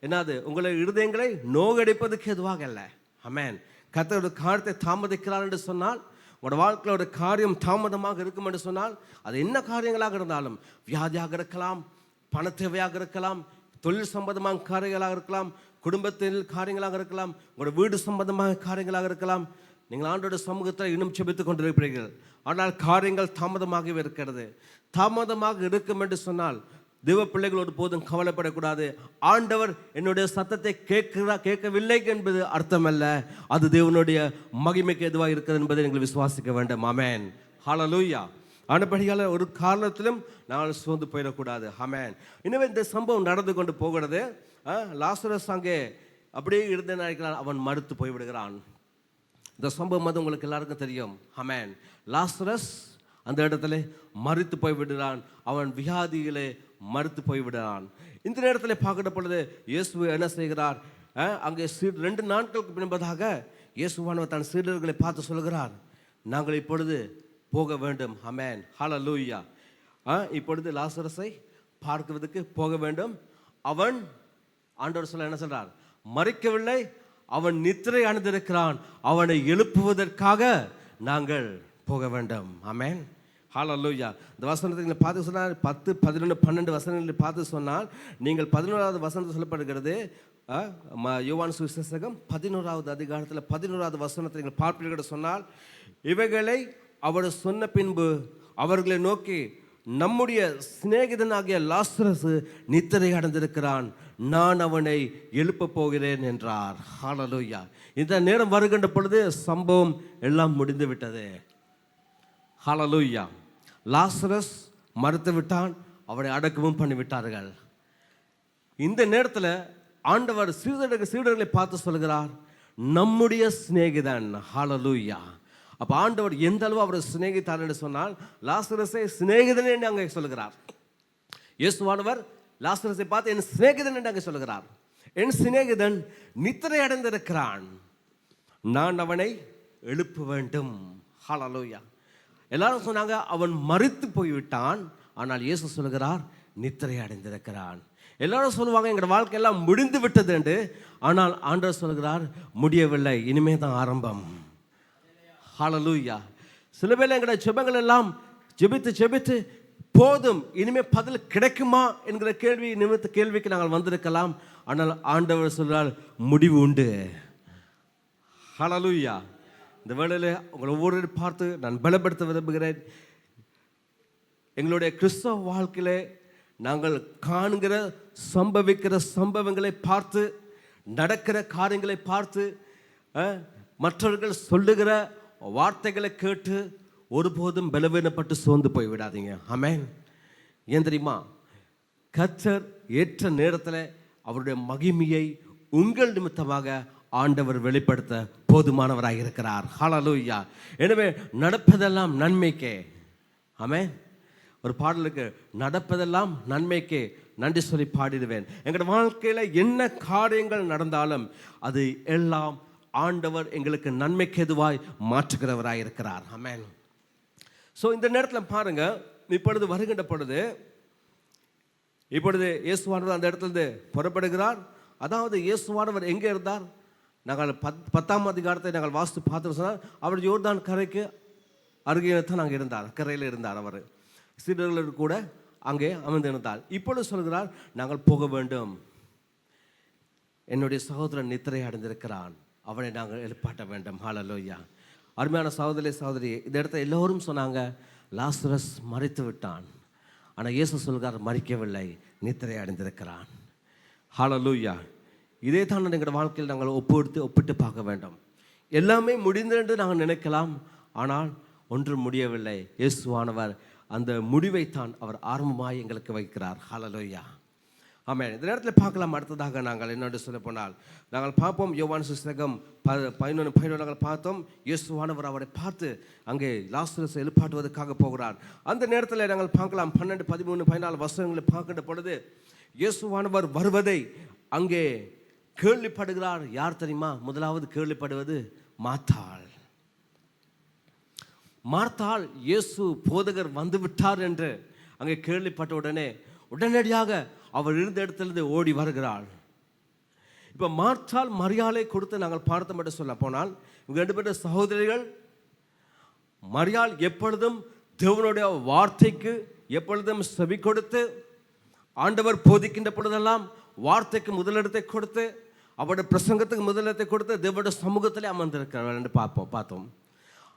என்னது உங்களுடைய இருதயங்களை நோகடிப்பதுக்கு எதுவாக இல்லை. ஆமென். கர்த்தர் ஒரு காரியத்தை தாமதிக்கிறார் என்று சொன்னால், உங்களோட வாழ்க்கையில் ஒரு காரியம் தாமதமாக இருக்கும் என்று சொன்னால், அது என்ன காரியங்களாக இருந்தாலும், வியாதியாக இருக்கலாம், பண தேவையாக இருக்கலாம், தொழில் சம்பந்தமாக காரியங்களாக இருக்கலாம், குடும்பத்தில் காரியங்களாக இருக்கலாம், உங்களோட வீடு சம்பந்தமாக காரியங்களாக இருக்கலாம். நீங்கள் ஆண்டோட சமூகத்தில் இன்னும் செபித்துக் கொண்டிருப்பீர்கள், ஆனால் காரியங்கள் தாமதமாகவே இருக்கிறது. தாமதமாக இருக்கும் என்று சொன்னால் தேவ பிள்ளைகள் ஒரு போதும் கவலைப்படக்கூடாது. ஆண்டவர் என்னுடைய சத்தத்தை கேட்கவில்லை என்பது அர்த்தமல்ல, அது தேவனுடைய மகிமைக்கு எதுவாக இருக்கிறது என்பதை நீங்கள் விசுவாசிக்க வேண்டும். ஆமென். ஹல்லேலூயா. ஆனபடியால் ஒரு காரணத்திலும் நாங்கள் சோர்ந்து போயிடக்கூடாது. ஆமென். எனவே இந்த சம்பவம் நடந்து கொண்டு போகிறது. லாசரஸ் அங்கே அப்படியே இருந்த நினைக்கிறான், அவன் மறுத்து போய்விடுகிறான். இந்த சம்பவம் வந்து உங்களுக்கு எல்லாருக்கும் தெரியும். ஆமென். லாசரஸ் அந்த இடத்துல மறுத்து போய்விடுகிறான், அவன் வியாதியிலே மறுத்து போய்விடுகிறான். இந்த நேரத்தில் பார்க்கிற பொழுது இயேசு என்ன செய்கிறார்? அங்கே 2 நாட்களுக்கு பின்பதாக இயேசுவானவர் தன் சீடர்களை பார்த்து சொல்கிறார், நாங்கள் இப்பொழுது போக வேண்டும். ஆமென். ஹல்லேலூயா. இப்பொழுது லாசரஸை பார்க்கிறதுக்கு போக வேண்டும். அவன் ஆண்டவர் சொல்ல என்ன சொல்றார்? மரிக்கவில்லை, அவன் நித்திரை அடைந்திருக்கிறான், அவனை எழுப்புவதற்காக நாங்கள் போக வேண்டும். ஆமென். ஹல்லேலூயா. இந்த வசனத்தை நீங்கள் பார்த்து சொன்னால் 10, 11, 12 வசனங்களை பார்த்து சொன்னால், நீங்கள் 11வது வசனத்தை சொல்லப்படுகிறது, யோவான் சுவிசேஷகம் 11வது அதிகாரத்தில் 11வது வசனத்தை நீங்கள் பார்ப்பீர்கள் சொன்னால், இவைகளை அவர் சொன்ன பின்பு அவர்களை நோக்கி, நம்முடைய சிநேகிதனாகிய லாசரஸ் நித்திரை அடைந்திருக்கிறான், நான் அவனை எழுப்ப போகிறேன் என்றார். ஹல்லேலூயா. இந்த நேரம் வருகின்ற பொழுது சம்பவம் எல்லாம் முடிந்து விட்டது. ஹல்லேலூயா. லாசரஸ் மறுத்து விட்டான், அவனை அடக்கமும் பண்ணிவிட்டார்கள். இந்த நேரத்தில் ஆண்டவர் சீடர்களை பார்த்து சொல்கிறார், நம்முடைய சிநேகிதன். ஹல்லேலூயா. அப்போ ஆண்டவர் எந்த அளவு அவரை சிநேகித்தார் என்று சொன்னால், லாசரஸை சிநேகிதனே என்று அங்கே சொல்கிறார். இயேசுவானவர் லாசரஸை பார்த்து என் சிநேகிதன் என்று அங்கே சொல்கிறார். என் சிநேகிதன் நித்திரை அடைந்திருக்கிறான், நான் அவனை எழுப்ப வேண்டும். ஹல்லேலூயா. எல்லாரும் சொன்னாங்க அவன் மரித்து போய்விட்டான், ஆனால் இயேசு சொல்கிறார் நித்திரை அடைந்திருக்கிறான். எல்லாரும் சொல்லுவாங்க எங்களோட வாழ்க்கையெல்லாம் முடிந்து விட்டது என்று, ஆனால் ஆண்டவர் சொல்கிறார் முடியவில்லை, இனிமே தான் ஆரம்பம். ஹல்லேலூயா. சில பேர் எங்களோட ஜெபங்கள் எல்லாம் ஜெபித்து போதும், இனிமே பதில் கிடைக்குமா என்கிற கேள்விக்கு நாங்கள் வந்திருக்கலாம். ஆனால் ஆண்டவர் சொல்கிறார் முடிவு உண்டு. ஹல்லேலூயா. இந்த வேளையில் உங்களை ஒவ்வொரு பார்த்து நான் பலப்படுத்த விரும்புகிறேன். எங்களுடைய கிறிஸ்தவ வாழ்க்கையிலே நாங்கள் காண்கிற சம்பவிக்கிற சம்பவங்களை பார்த்து, நடக்கிற காரியங்களை பார்த்து, மற்றவர்கள் சொல்லுகிற வார்த்தைகளை கேட்டு ஒருபோதும் பலவீனப்பட்டு சோர்ந்து போய்விடாதீங்க. ஆமென். ஏன் தெரியுமா? கர்த்தர் ஏற்ற நேரத்தில் அவருடைய மகிமையை உங்கள் நிமித்தமாக ஆண்டவர் வெளிப்படுத்த போதுமானவராக இருக்கிறார். ஹல்லேலூயா. எனவே நடப்பதெல்லாம் நன்மைக்கே. ஆமென். ஒரு பாடலுக்கு, நடப்பதெல்லாம் நன்மைக்கு நன்றி சொல்லி பாடிடுவேன். எங்களோட வாழ்க்கையில் என்ன காரியங்கள் நடந்தாலும் அது எல்லாம் ஆண்டவர் எங்களுக்கு நன்மைக்கு எதுவாய் மாற்றுகிறவராக இருக்கிறார். ஆமென். ஸோ இந்த நேரத்தில் பாருங்க, இப்பொழுது வருகின்ற பொழுது இப்பொழுது இயேசுவானவர் அந்த இடத்துல புறப்படுகிறார். அதாவது இயேசுவானவர் எங்கே இருந்தார்? நாங்கள் 10ஆம் அதிகாரத்தை நாங்கள் வாசித்து பார்த்து சொன்னால், அவர் யோர்தான் கரைக்கு அருகே தான் அங்கே இருந்தார், கரையில் இருந்தார். அவர் சீடர்களோடு கூட அங்கே அமர்ந்திருந்தார். இப்பொழுது சொல்கிறார், நாங்கள் போக வேண்டும், என்னுடைய சகோதரன் நித்திரை அடைந்திருக்கிறான், அவனை நாங்கள் எழுப்பாட்ட வேண்டும். ஹல்லேலூயா. அருமையான சகோதரி, இந்த இடத்துல எல்லோரும் சொன்னாங்க லாசரஸ் மரித்து விட்டான். ஆனால் இயேசு சொல்கிறார் மரிக்கவில்லை, நித்திரை அடைந்திருக்கிறான். ஹல்லேலூயா. இதே தான் எங்கள் வாழ்க்கையில் நாங்கள் ஒப்பிட்டு பார்க்க வேண்டும். எல்லாமே முடிந்தென்று நாங்கள் நினைக்கலாம், ஆனால் ஒன்றும் முடியவில்லை. இயேசுவானவர் அந்த முடிவைத்தான் அவர் ஆரம்பமாய் எங்களுக்கு வைக்கிறார். ஹல்லேலூயா. ஆமென். இந்த நேரத்தில் பார்க்கலாம். அடுத்ததாக நாங்கள் என்னென்று சொல்ல போனால், நாங்கள் பார்ப்போம் யோவான் சுவிசேஷம் 11 நாங்கள் பார்த்தோம். இயேசுவானவர் அவரை பார்த்து அங்கே லாசரஸை எழுப்பாட்டுவதற்காக போகிறார். அந்த நேரத்தில் நாங்கள் பார்க்கலாம் 12, 13, 14 வசனங்களை பார்க்கின்ற பொழுது இயேசுவானவர் வருவதை அங்கே கேள்விப்படுகிறார். யார் தெரியுமா? முதலாவது கேள்விப்படுவது மார்த்தாள். மார்த்தாள் இயேசு போதகர் வந்து விட்டார் என்று அங்கே கேள்விப்பட்ட உடனடியாக அவர் இருந்த இடத்திலிருந்து ஓடி வருகிறாள். இப்போ மார்த்தாள் மரியாளை கொடுத்து நாங்கள் பார்த்தோம் என்று சொல்ல போனால், இவங்க 2 பேர் சகோதரிகள். மரியாள் எப்பொழுதும் தேவனுடைய வார்த்தைக்கு எப்பொழுதும் செவி கொடுத்து, ஆண்டவர் போதிக்கின்ற பொழுதெல்லாம் வார்த்தைக்கு முதலிடத்தை கொடுத்து, அவருடைய பிரசங்கத்துக்கு முதலிடத்தை கொடுத்து தேவனுடைய சமூகத்திலே அமர்ந்திருக்கிறார் என்று பார்த்தோம்.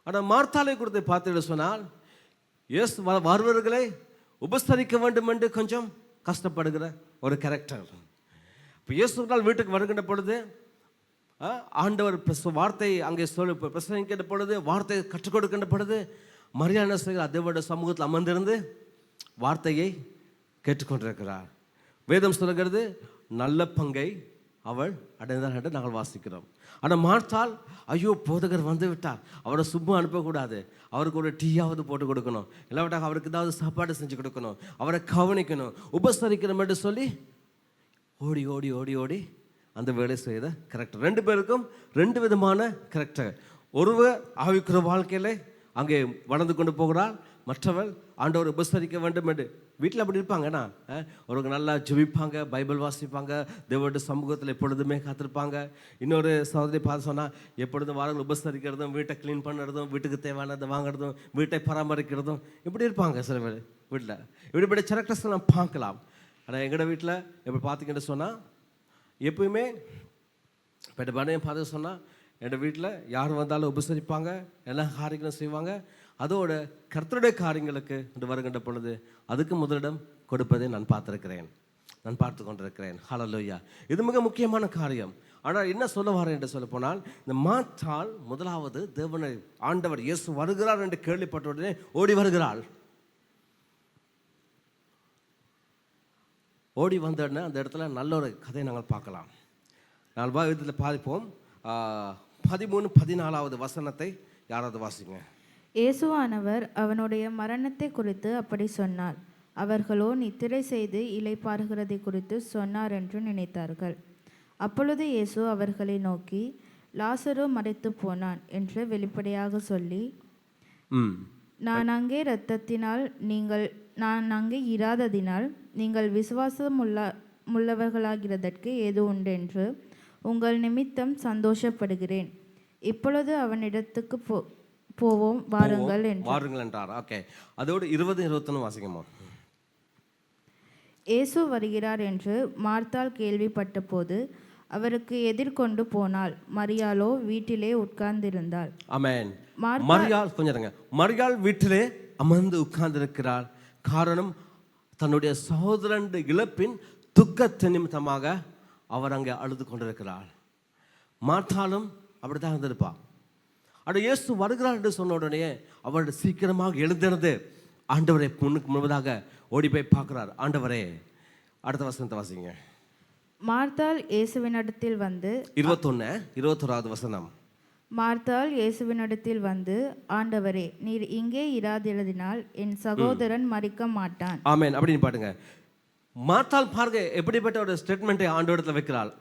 ஆனால் மார்த்தாளை கொடுத்து பார்த்து சொன்னால், இயேசு வருவர்களை உபசரிக்க வேண்டும் என்று கொஞ்சம் கஷ்டப்படுகிற ஒரு கேரக்டர். இப்போ இயேசுனால் வீட்டுக்கு வருகின்ற பொழுது ஆண்டவர் வார்த்தை அங்கே பிரசங்கிக்கின்ற பொழுது, வார்த்தையை கற்றுக் கொடுக்கின்ற பொழுது மரியாதை செய்கிற தேவனுடைய சமூகத்தில் அமர்ந்திருந்து வார்த்தையை கேட்டுக்கொண்டிருக்கிறார். வேதம் சொல்லுகிறது நல்ல பங்கை அவள் அடைந்தாள் என்று நாங்கள் வாசிக்கிறோம். ஆனால் மார்த்தாள், ஐயோ போதகர் வந்து விட்டார், அவரை சும்மா அனுப்பக்கூடாது, அவருக்கு ஒரு டீயாவது போட்டு கொடுக்கணும், இல்லாவிட்டால் அவருக்கு ஏதாவது சாப்பாடு செஞ்சு கொடுக்கணும், அவரை கவனிக்கணும், உபசரிக்கணும் என்று சொல்லி ஓடி ஓடி ஓடி ஓடி அந்த வேலை செய்த கரெக்டர். 2 பேருக்கும் 2 விதமான கரெக்டர். ஒருவர் ஆவிக்குற வாழ்க்கையில் அங்கே வளர்ந்து கொண்டு போகிறாள், மற்றவள் ஆண்டவர் உபசரிக்க வேண்டும் என்று வீட்டில் அப்படி இருப்பாங்கண்ணா. ஒரு நல்லா ஜெபிப்பாங்க, பைபிள் வாசிப்பாங்க, தேவனுடைய சமூகத்தில் எப்பொழுதுமே காத்திருப்பாங்க. இன்னொரு சகோதரி பார்த்து சொன்னால், எப்பொழுதும் வாரங்கள் உபசரிக்கிறதும், வீட்டை க்ளீன் பண்ணுறதும், வீட்டுக்கு தேவையானதை வாங்குறதும், வீட்டை பராமரிக்கிறதும் இப்படி இருப்பாங்க சில பேர் வீட்டில். இப்படிப்பட்ட கேரக்டர்ஸ் எல்லாம் பார்க்கலாம். ஆனால் எங்களோட வீட்டில் எப்படி பார்த்தீங்கன்னு சொன்னால், எப்பயுமே இப்போ படையும் பார்த்து சொன்னால் என் வீட்டில் யார் வந்தாலும் உபசரிப்பாங்க, எல்லா காரியங்களும் செய்வாங்க. அதோட கர்த்தருடைய காரியங்களுக்கு என்று வருகின்ற பொழுது அதுக்கு முதலிடம் கொடுப்பதை நான் பார்த்து கொண்டிருக்கிறேன். ஹல்லேலூயா. இது மிக முக்கியமான காரியம். ஆனால் என்ன சொல்ல வரேன் என்று சொல்ல போனால், இந்த மாற்றால் முதலாவது தேவனை ஆண்டவர் இயேசு வருகிறார் என்று கேள்விப்பட்ட உடனே ஓடி வருகிறாள். ஓடி வந்த உடனே அந்த இடத்துல நல்ல ஒரு கதையை நாங்கள் பார்க்கலாம். நாங்கள் இதில் பாதிப்போம். 13-14 வசனத்தை யாராவது வாசிங்க. இயேசுவானவர் அவனுடைய மரணத்தை குறித்து அப்படி சொன்னார். அவர்களோ நித்திரை செய்து இளைப்பாறுகிறதை குறித்து சொன்னார் என்று நினைத்தார்கள். அப்பொழுது இயேசு அவர்களை நோக்கி, லாசரு மரித்து போனான் என்று வெளிப்படையாக சொல்லி, நான் அங்கே இராததினால் நீங்கள் விசுவாசம் உள்ளவர்களாகிறதற்கு ஏது உண்டென்று உங்கள் நிமித்தம் சந்தோஷப்படுகிறேன். இப்பொழுது அவனிடத்துக்கு போவோம் வாருங்கள் என்றார். ஓகே, அதோடு 20-21 வாசிக்கமா. இயேசு வருகிறார் என்று மார்த்தாள் கேள்விப்பட்ட போது அவருக்கு எதிர்கொண்டு போனாள். மரியாளோ வீட்டிலே உட்கார்ந்திருந்தாள். ஆமென். மரியாள் வீட்டிலே அமர்ந்து உட்கார்ந்திருக்கிறாள். காரணம், தன்னுடைய சகோதரன் இழப்பின் துக்கத்து நிமித்தமாக அவர் அங்கே அழுது கொண்டிருக்கிறாள். மார்த்தாளும் அப்படித்தான் இருந்திருப்பாள். அட இயேசு வருகிறார் என்று சொன்ன உடனே அவர் சீக்கிரமாக எழுந்திருந்து ஆண்டவரை முன்னுக்கு முன்பதாக ஓடி போய் பார்க்கிறார். ஆண்டவரே, அடுத்த வசனத்தை வாசிங்க. மார்த்தாள் இயேசுவினிடத்தில் வந்து 21-21 வசனம். மார்த்தாள் இயேசுவினிடத்தில் வந்து, ஆண்டவரே, நீர் இங்கே இராதிருந்தால் என் சகோதரன் மரிக்க மாட்டான். ஆமென். அப்படின்னு பாருங்க. மார்த்தாள் பாருங்க எப்படிப்பட்ட ஒரு ஸ்டேட்மெண்ட்டை ஆண்டவரிடத்தில் வைக்கிறாள்.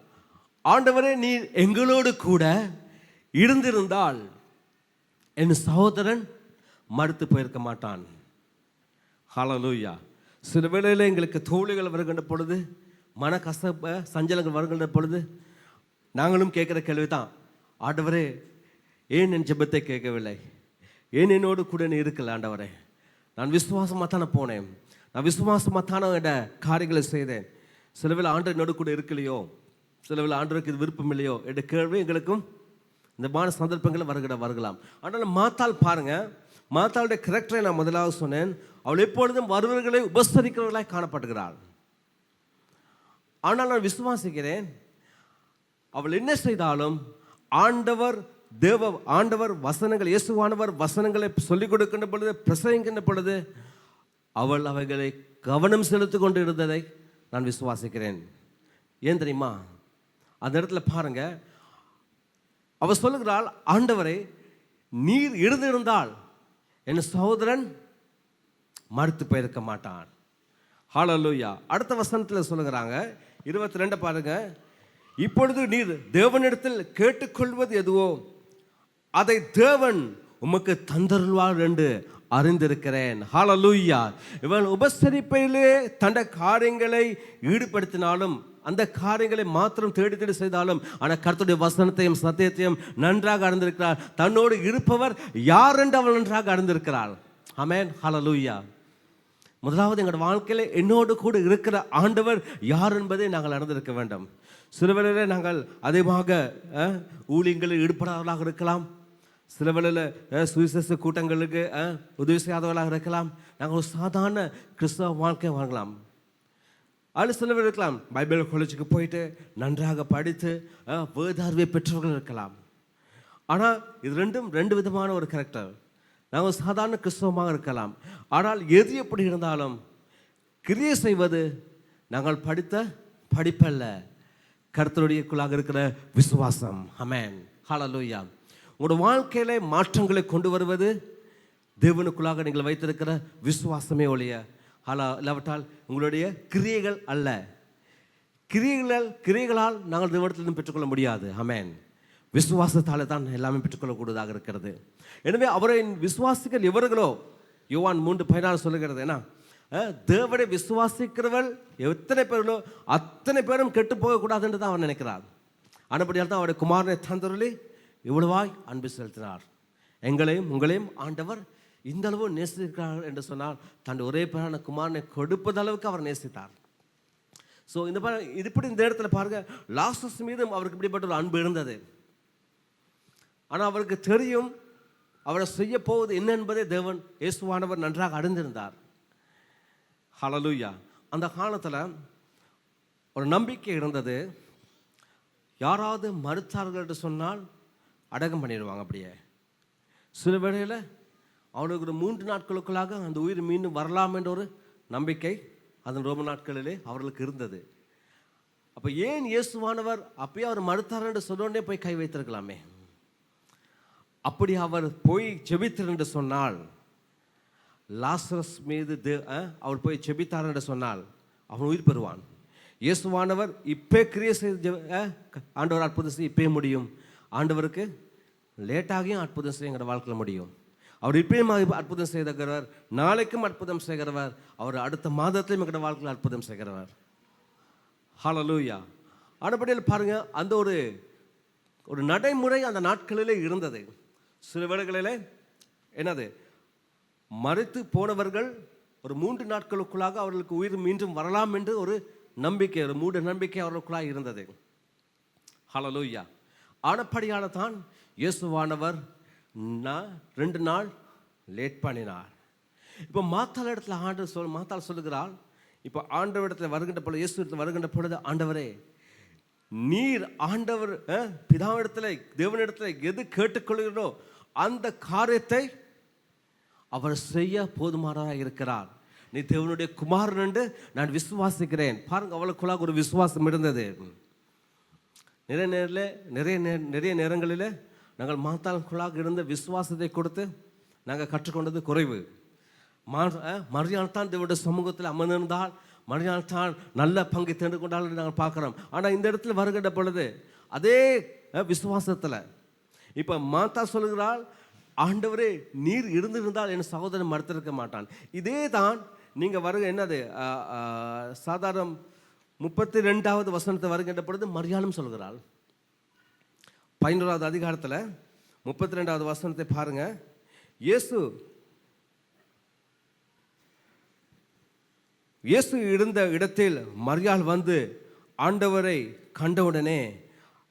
ஆண்டவரே, நீர் எங்களோடு கூட இருந்திருந்தால் என் சகோதரன் மறுத்து போயிருக்க மாட்டான். ஹல்லேலூயா. சில வேளையில் எங்களுக்கு தோல்விகள் வருகின்ற பொழுது, மன கசப்ப சஞ்சலங்கள் வருகின்ற பொழுது நாங்களும் கேட்குற கேள்வி தான், ஆண்டவரே ஏன் என் ஜெபத்தை கேட்கவில்லை, ஏன் என்னோடு கூட நீ இருக்கல ஆண்டவரே, நான் விசுவாசமாக தானே போனேன், நான் விசுவாசமாக தானே என்ற காரியங்களை செய்தேன், சில வேளை ஆண்டவர் என்னோடு கூட இருக்கலையோ, சில வேளை ஆண்டவருக்கு இது விருப்பம் இல்லையோ என்ற கேள்வி எங்களுக்கும் இந்த மான சந்தர்ப்பங்களை வரலாம். ஆனால் மாத்தாள் பாருங்க, மாத்தாளுடைய கேரக்டரை நான் முதலாவது சொன்னேன். அவள் எப்பொழுதும் வருவர்களை உபசரிக்கிறவர்களாய் காணப்படுகிறாள். ஆனால் நான் விசுவாசிக்கிறேன், அவள் என்ன செய்தாலும் ஆண்டவர் வசனங்கள், இயேசுவானவர் வசனங்களை சொல்லிக் கொடுக்கின்ற பொழுது, பிரசங்கிக்கின்ற பொழுது அவள் அவைகளை கவனம் செலுத்தி கொண்டு இருந்ததை நான் விசுவாசிக்கிறேன். ஏன் தெரியுமா? அந்த இடத்துல பாருங்க, அவள் சொல்லுகிறாள், ஆண்டவரை நீர் இருந்திருந்தால் என் சகோதரன் மறுத்து போயிருக்க மாட்டான். ஹல்லேலூயா. அடுத்த வசனத்தில் சொல்லுகிறாங்க 22 பாருங்க. இப்பொழுது நீர் தேவனிடத்தில் கேட்டுக்கொள்வது எதுவோ அதை தேவன் உமக்கு தந்தருள்வார் என்று அறிந்திருக்கிறேன். ஹல்லேலூயா. இவன் உபசரிப்பிலே தண்ட காரியங்களை ஈடுபடுத்தினாலும், அந்த காரியங்களை மாத்திரம் தேடி செய்தாலும், ஆனால் கர்த்தருடைய வசனத்தையும் சத்தியத்தையும் நன்றாக அறிந்திருக்கிறார். தன்னோடு இருப்பவர் யார் என்று அவள் நன்றாக அறிந்திருக்கிறாள். ஆமென். ஹல்லேலூயா. முதலாவது எங்களோட வாழ்க்கையில் என்னோடு கூட இருக்கிற ஆண்டவர் யார் என்பதை நாங்கள் அறிந்திருக்க வேண்டும். சில வேளையில் நாங்கள் அதிகமாக ஊழியங்களில் ஈடுபடாதவர்களாக இருக்கலாம், சில வேளையில் சுவிசேஷ கூட்டங்களுக்கு உதவி செய்யாதவர்களாக இருக்கலாம், நாங்கள் ஒரு சாதாரண கிறிஸ்தவ வாழ்க்கை வாங்கலாம். அதில் சில பேர் இருக்கலாம் பைபிள் காலேஜுக்கு போயிட்டு நன்றாக படித்து வேதார்வை பெற்றவர்கள் இருக்கலாம். ஆனால் இது ரெண்டு விதமான ஒரு கேரக்டர். நாங்கள் சாதாரண கிறிஸ்தவமாக இருக்கலாம், ஆனால் எது எப்படி இருந்தாலும் கிரியை செய்வது நாங்கள் படித்த படிப்பல்ல, கர்த்தருடையக்குள்ளாக இருக்கிற விசுவாசம். ஆமென். ஹல்லேலூயா. உங்களோட வாழ்க்கையில மாற்றங்களை கொண்டு வருவது தேவனுக்குள்ளாக நீங்கள் வைத்திருக்கிற விசுவாசமே ஒழிய இல்லாவிட்டால் உங்களுடைய கிரியைகள் அல்ல. கிரியைகளால் நாங்கள் தேவனிடத்திலிருந்து பெற்றுக்கொள்ள முடியாது. ஆமென். விசுவாசத்தால் தான் எல்லாமே பெற்றுக்கொள்ளக்கூடியதாக இருக்கிறது. எனவே அவரை விசுவாசிகள் எவர்களோ, யோவான் 3:16 சொல்லுகிறது, ஏன்னா தேவனை விசுவாசிக்கிறவள் எத்தனை பேர்களோ அத்தனை பேரும் கெட்டு போகக்கூடாது என்று தான் அவர் நினைக்கிறார். ஆனபடியால் தான் அவருடைய குமாரனை தந்தருளி இவ்வளவாய் அன்பு செலுத்தினார். எங்களையும் உங்களையும் ஆண்டவர் இந்த அளவு நேசிக்கிறார் என்று சொன்னால் தன் ஒரே பேரான குமாரனை கொடுப்பது அளவுக்கு அவர் நேசித்தார். ஸோ இப்படி இந்த இடத்துல பாருங்க, லாசரஸ் மீதும் அவருக்கு இப்படிப்பட்ட ஒரு அன்பு இருந்தது. ஆனால் அவருக்கு தெரியும் அவரை செய்ய போவது என்ன என்பதை தேவன் இயேசுவானவர் நன்றாக அறிந்திருந்தார். ஹல்லேலூயா. அந்த காலத்தில் ஒரு நம்பிக்கை இருந்தது, யாராவது மறுத்தார்கள் என்று சொன்னால் அடக்கம் பண்ணிடுவாங்க. அப்படியே சில வேளையில் அவனுக்கு ஒரு 3 நாட்களுக்குள்ளாக அந்த உயிர் மீண்டும் வரலாம் என்ற ஒரு நம்பிக்கை அதன் ரோம நாட்களிலே அவர்களுக்கு இருந்தது. அப்போ ஏன் இயேசுவானவர் அப்பயே அவர் மறுத்தார் என்று சொன்னோடனே போய் கை வைத்திருக்கலாமே? அப்படி அவர் போய் ஜெபித்தார் என்று சொன்னால், லாசரஸ் மீது அவர் போய் ஜெபித்தார் என்று சொன்னால் அவன் உயிர் பெறுவான். இயேசுவானவர் இப்போ கிரியை செய்து ஆண்டவர் அற்புதம் செய்ய இப்பயே முடியும். ஆண்டவருக்கு லேட்டாகியும் அற்புதம் செய்ய எங்களோட வாழ்க்கையில் முடியும். அவர் இப்பயும் அற்புதம் செய்கிறவர், நாளைக்கும் அற்புதம் செய்கிறவர், அவர் அடுத்த மாதத்திலும் எங்களோட வாழ்க்கையில் அற்புதம் செய்கிறவர். ஹல்லேலூயா. ஆனபடியில் பாருங்க, அந்த ஒரு நடைமுறை அந்த நாட்களிலே இருந்தது. சில வேளைகளிலே என்னது, மரித்து போனவர்கள் ஒரு 3 நாட்களுக்குள்ளாக அவர்களுக்கு உயிர் மீண்டும் வரலாம் என்று ஒரு நம்பிக்கை, ஒரு மூட நம்பிக்கை அவர்களுக்குள்ளாக இருந்தது. ஹல்லேலூயா. ஆனப்படியான தான் இயேசுவானவர் 2 நாள் லேட் பண்ணினார். இப்போ மாத்தாள் இடத்துல மாத்தாள் சொல்லுகிறாள், இப்போ ஆண்டவர் இடத்துல வருகின்ற பொழுது, இயேசு இடத்துல வருகின்ற பொழுது, ஆண்டவரே நீர் ஆண்டவர் பிதாவிடத்தில் தேவனிடத்தில் எது கேட்டுக்கொள்கிறோ அந்த காரியத்தை அவர் செய்ய போதுமானதாக இருக்கிறார். நீ தேவனுடைய குமாரன் என்று நான் விசுவாசிக்கிறேன். பாருங்க, அவளுக்குள்ளாக ஒரு விசுவாசம் இருந்தது. நிறைய நேரங்களில் நாங்கள் மாத்தாளுக்குள்ளாக இருந்த விசுவாசத்தை கொடுத்து நாங்கள் கற்றுக்கொண்டது குறைவு. மரியாள் தான் தேவனுடைய சமூகத்தில் அமர்ந்திருந்தால், மரியாள் தான் நல்ல பங்கை தெரிந்து கொண்டால் நாங்கள் பார்க்குறோம். ஆனால் இந்த இடத்துல வருகின்ற பொழுது அதே விசுவாசத்தில் இப்போ மாத்தா சொல்லுகிறாள், ஆண்டவரே நீர் இருந்திருந்தால் என் சகோதரன் மறுத்திருக்க மாட்டான். இதே தான் நீங்கள் வருக என்னது சாதாரண 32வது வசனத்தை வருகின்ற பொழுது மரியாளும் சொல்கிறாள். 11வது அதிகாரத்தில் 32வது வசனத்தை பாருங்க. இயேசு இருந்த இடத்தில் மரியாள் வந்து ஆண்டவரை கண்டவுடனே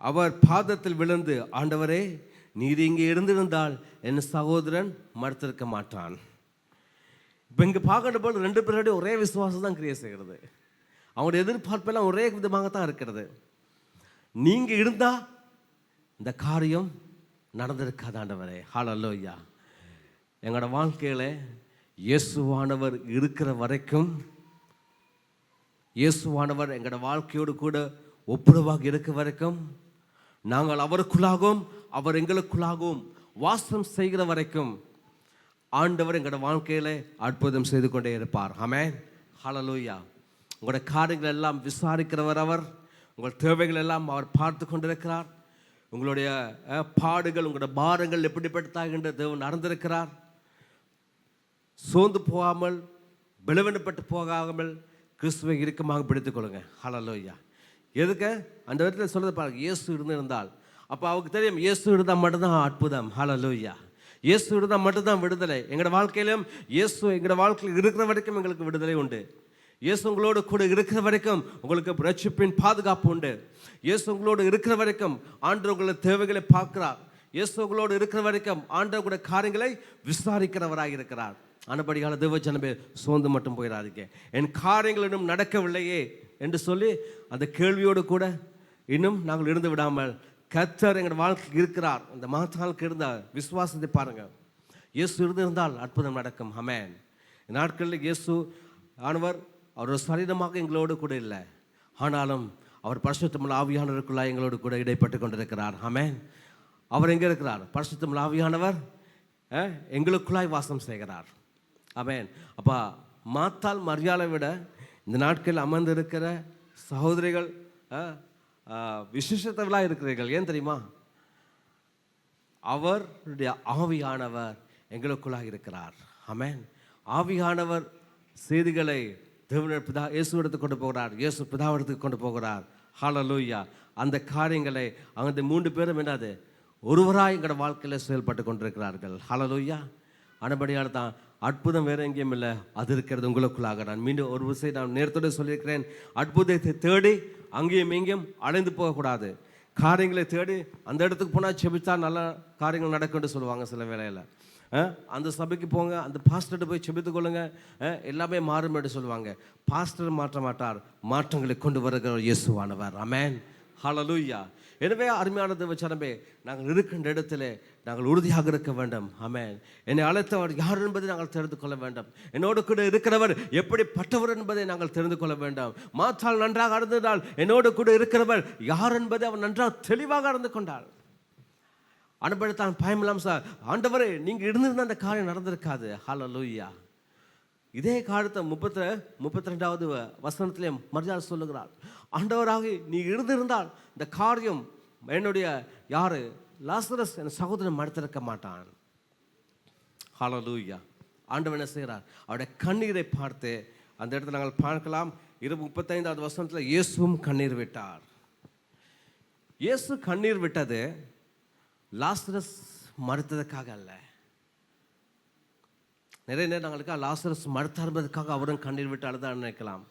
அவர் பாதத்தில் விழுந்து, ஆண்டவரே நீர் இங்கே இருந்திருந்தால் என் சகோதரன் மறுத்திருக்க மாட்டான். இப்போ இங்கே பார்க்கின்ற போது 2 பேருடைய ஒரே விசுவாசம் தான் கிரியை செய்கிறது. அவங்களுடைய எதிர்பார்ப்பெல்லாம் ஒரே விதமாகத்தான் இருக்கிறது. நீங்கள் இருந்தால் இந்த காரியம் நடந்திருக்காது ஆண்டவரே. ஹல்லேலூயா. எங்களோட வாழ்க்கையில் இயேசுவானவர் இருக்கிற வரைக்கும், இயேசுவானவர் எங்களோட வாழ்க்கையோடு கூட ஒப்புரவாக இருக்க வரைக்கும், நாங்கள் அவருக்குள்ளாகவும் அவர் எங்களுக்குள்ளாகவும் வாசம் செய்கிற வரைக்கும் ஆண்டவர் எங்களோட வாழ்க்கையில் அற்புதம் செய்து கொண்டே இருப்பார். ஆமென். ஹல்லேலூயா. உங்களோட காரியங்கள் எல்லாம் விசாரிக்கிறவர் அவர். உங்கள் தேவைகள் எல்லாம் அவர் பார்த்து கொண்டிருக்கிறார். உங்களுடைய பாடுகள், உங்களோட பாரங்கள் எப்படிப்பட்டதாக என்று தேவன் அறிந்திருக்கிறார். சோர்ந்து போகாமல், பலவீனப்பட்டு போகாமல் கிறிஸ்துவை இறுக்கமாக பிடித்துக் கொள்ளுங்க. ஹல்லேலூயா. எதுக்கு அந்த இடத்துல சொல்றது பாருங்க, இயேசு இருந்திருந்தால். அப்போ அவருக்கு தெரியும், இயேசு இருந்தால் மட்டும்தான் அற்புதம். ஹல்லேலூயா. இயேசு இருந்தால் மட்டும்தான் விடுதலை. எங்களோட வாழ்க்கையிலும் இயேசு எங்களோட வாழ்க்கையில் இருக்கிற வரைக்கும் எங்களுக்கு விடுதலை உண்டு. இயேசு உங்களோடு கூட இருக்கிற வரைக்கும் உங்களுக்கு ரட்சிப்பின் பாதுகாப்பு உண்டு. இயேசு உங்களோடு இருக்கிற வரைக்கும் ஆண்டவர் உங்களோட தேவைகளை பார்க்கிறார். இயேசு உங்களோடு இருக்கிற வரைக்கும் ஆண்டவர் கூட காரியங்களை விசாரிக்கிறவராக இருக்கிறார். ஆனபடியால் தேவ ஜனமே சோர்ந்து மட்டும் போயிடாதீங்க, என் காரியங்கள் இன்னும் நடக்கவில்லையே என்று சொல்லி அந்த கேள்வியோடு கூட இன்னும் நாங்கள் இருந்து விடாமல், கர்த்தர் எங்கள் வாழ்க்கைக்கு இருக்கிறார். அந்த மாத்தாளுக்கு இருந்த விசுவாசத்தை பாருங்க. இயேசு இருந்திருந்தால் அற்புதம் நடக்கும். ஆமென். நாட்களில் இயேசு ஆனவர் அவர் சரீரமாக எங்களோடு கூட இல்லை, ஆனாலும் அவர் பரிசுத்தமுள்ள ஆவியானவருக்குள்ளாக எங்களோடு கூட இடைப்பட்டு கொண்டிருக்கிறார். ஆமென். அவர் எங்கே இருக்கிறார்? பரிசுத்தமுள்ள ஆவியானவர் எங்களுக்குள்ளாய் வாசம் செய்கிறார். ஆமென். அப்போ மாத்தாள் மரியாதை விட இந்த நாட்களில் அமர்ந்திருக்கிற சகோதரிகள் விசேஷத்தவர்களாக இருக்கிறீர்கள். ஏன் தெரியுமா? அவருடைய ஆவியானவர் எங்களுக்குள்ளாக இருக்கிறார். ஆமென். ஆவியானவர் செய்திகளை தேவனுடைய பிதா இயேசுவிடத்துக்கு கொண்டு போகிறார், இயேசு பிதாவிடத்துக்கு கொண்டு போகிறார். ஹல்லேலூயா. அந்த காரியங்களை அந்த 3 பேரும் என்னது ஒருவராக எங்களோட வாழ்க்கையில் செயல்பட்டு கொண்டிருக்கிறார்கள். ஹல்லேலூயா. ஆனபடியால் தான் அற்புதம் வேற எங்கேயும் இல்லை, அது இருக்கிறது உங்களுக்குள்ளாக. நான் மீண்டும் ஒரு விஷயம் நான் நேரத்தோடு சொல்லியிருக்கிறேன், அற்புதத்தை தேடி அங்கேயும் இங்கேயும் அலைந்து போகக்கூடாது. காரியங்களை தேடி அந்த இடத்துக்கு போனால் செபித்தா நல்ல காரியங்கள் நடக்கும்னு சொல்லுவாங்க சில வேளையில். அந்த சபைக்கு போங்க, அந்த பாஸ்டர்கிட்ட போய் செபித்து கொள்ளுங்க, எல்லாமே மாறும் என்று சொல்லுவாங்க. பாஸ்டர் மாற்ற மாட்டார், மாற்றங்களை கொண்டு வருகிற இயேசுவானவர். ஆமென், ஹல்லேலூயா. எனவே அருமையான தேவச்சனமே, நாங்கள் இருக்கின்ற இடத்துல நாங்கள் உறுதியாக இருக்க வேண்டும். ஆமென். என்னை அழைத்தவர் யார் என்பதை நாங்கள் தெரிந்து கொள்ள வேண்டும். என்னோடு கூட இருக்கிறவர் எப்படிப்பட்டவர் என்பதை நாங்கள் தெரிந்து கொள்ள வேண்டும். மாற்றால் நன்றாக அறிந்தால் என்னோடு கூட இருக்கிறவர் யார் என்பதை அவர் நன்றாக தெளிவாக அறிந்து கொண்டார். அனுபவத்தான் பயமில்லாம் சார், ஆண்டவரே நீங்கள் இருந்திருந்த அந்த காரியம் நடந்திருக்காது. ஹல்லேலூயா. இதே காலத்தை 32வது வசனத்திலே மரியாதை சொல்லுகிறார், ஆண்டவராக நீ இருந்திருந்தால் இந்த காரியம் என்னுடைய யாரு லாசரஸ் என் சகோதரன் மறுத்திருக்க மாட்டான். ஹல்லேலூயா. ஆண்டவர் என்ன செய்கிறார், அவருடைய கண்ணீரை பார்த்து அந்த இடத்துல நாங்கள் பார்க்கலாம். 35வது வசனத்தில் இயேசுவும் கண்ணீர் விட்டார். இயேசு கண்ணீர் விட்டது லாசரஸ் மறுத்ததுக்காக அல்ல. நிறைய நேரம் நாங்களுக்கா லாசரஸ் மறுத்தார்பதற்காக அவரும் கண்ணீர் விட்டு அழுதான் நினைக்கலாம்.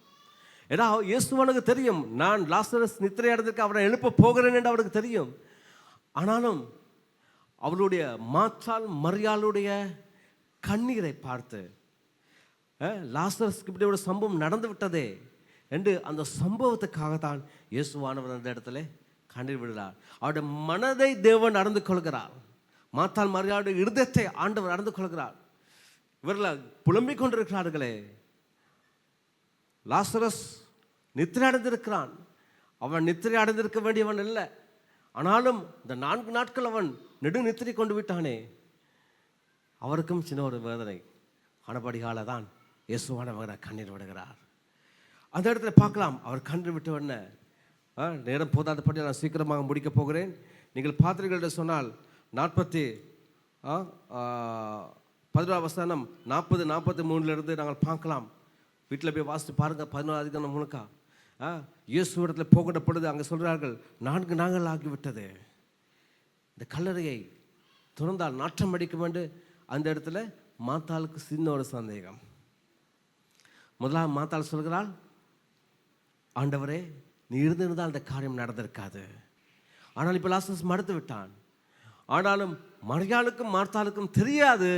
ஏன்னா இயேசுவனுக்கு தெரியும், நான் லாசரஸ் நித்திரை அடைந்ததுக்கு அவரை எழுப்ப போகிறேன் என்று அவருக்கு தெரியும். ஆனாலும் அவருடைய மாற்றால் மரியாளுடைய கண்ணீரை பார்த்து லாசரஸ்க்கு இப்படி ஒரு சம்பவம் நடந்து விட்டதே என்று அந்த சம்பவத்துக்காக தான் இயேசுவானவர் அந்த இடத்துல கண்ணீர் விடுகிறார். அவருடைய மனதை தேவன் அறிந்து கொள்கிறார். மாத்தால் மரியாளுடைய இருதயத்தை ஆண்டவர் அறிந்து கொள்கிறார். இவர்கள் புலம்பிக் கொண்டிருக்கிறார்களே, லாசரஸ் நித்திரை அடைந்திருக்கிறான், அவன் நித்திரை அடைந்திருக்க வேண்டியவன் இல்லை, ஆனாலும் இந்த 4 நாட்கள் அவன் நெடு நித்திரை கொண்டு விட்டானே. அவருக்கும் சின்ன ஒரு வேதனை. ஆனபடியால தான் இயேசுவானவர் கண்ணீர் விடுகிறார். அந்த இடத்துல பார்க்கலாம், அவர் கண்ணீர் விட்ட உடனே நேரம் போதாதபடி நான் சீக்கிரமாக முடிக்க போகிறேன். நீங்கள் பார்த்தீர்கள் சொன்னால் 11 வசனம் 40-43 நாங்கள் பார்க்கலாம். வீட்டில் போய் வாசித்து பாருங்கள். 11 அதிகாரம் முழுக்கா இயேசு இடத்துல போகிற பொழுது அங்கே சொல்கிறார்கள், 4 நாங்கள் ஆகிவிட்டது, இந்த கல்லறையை திறந்தால் நாற்றம் அடிக்கும் என்று. அந்த இடத்துல மாத்தாளுக்கு சின்ன ஒரு சந்தேகம். முதலாவது மாத்தாள் சொல்கிறாள், ஆண்டவரே நீ இருந்திருந்தால் அந்த காரியம் நடந்திருக்காது. ஆனால் இப்போ லாசரஸ் மறுத்து விட்டான். ஆனாலும் மரியாளுக்கும் மார்த்தாளுக்கும் தெரியாது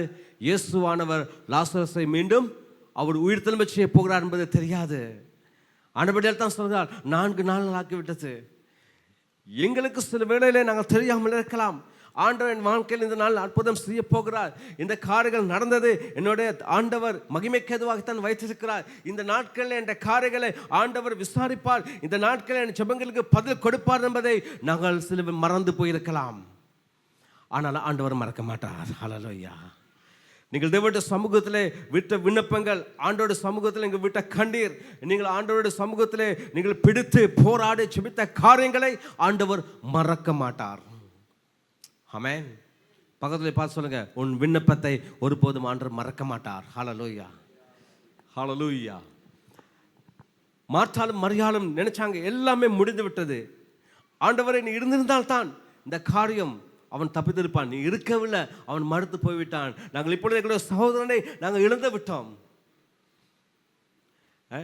இயேசுவானவர் லாசரஸை மீண்டும் அவர் உயிர் திரும்ப செய்ய போகிறார் என்பது தெரியாது. ஆனபடியால் தான் சொல்கிறார், 4 நாள் ஆக்கிவிட்டது. எங்களுக்கு சில வேளையிலே நாங்கள் தெரியாமல் இருக்கலாம், ஆண்டவர் என் வாழ்க்கையில் இந்த நாள் அற்புதம் செய்ய போகிறார், இந்த காரியங்கள் நடந்தது என்னுடைய ஆண்டவர் மகிமைக்கு எதுவாகத்தான் வைத்திருக்கிறார், இந்த நாட்களில் என்ற காரியங்களை ஆண்டவர் விசாரிப்பார், இந்த நாட்களில் என் ஜெபங்களுக்கு பதில் கொடுப்பார் என்பதை நாங்கள் சில மறந்து போயிருக்கலாம். ஆனால் ஆண்டவர் மறக்க மாட்டார். ஹல்லேலூயா. நீங்கள் தேவனுடைய சமூகத்திலே விட்ட விண்ணப்பங்கள், ஆண்டோட சமூகத்தில் நீங்கள் விட்ட கண்ணீர், நீங்கள் ஆண்டவருடைய சமூகத்திலே நீங்கள் பிடித்து போராடி ஜெபித்த காரியங்களை ஆண்டவர் மறக்க மாட்டார். ஆமென். பக்கத்தில் பார்த்து சொல்லுங்க, உன் விண்ணப்பத்தை ஒருபோதும் ஆண்டவர் மறக்க மாட்டார். ஹல்லேலூயா, ஹல்லேலூயா. மார்த்தாலும் மரியாளும் நினைச்சாங்க எல்லாமே முடிந்து விட்டது, ஆண்டவரை நீ இருந்திருந்தால்தான் இந்த காரியம் அவன் தப்பித்திருப்பான், நீ இருக்கவில்லை, அவன் மறுத்து போய்விட்டான், நாங்கள் இப்பொழுது எங்களுடைய சகோதரனை நாங்கள் இழந்து விட்டோம்.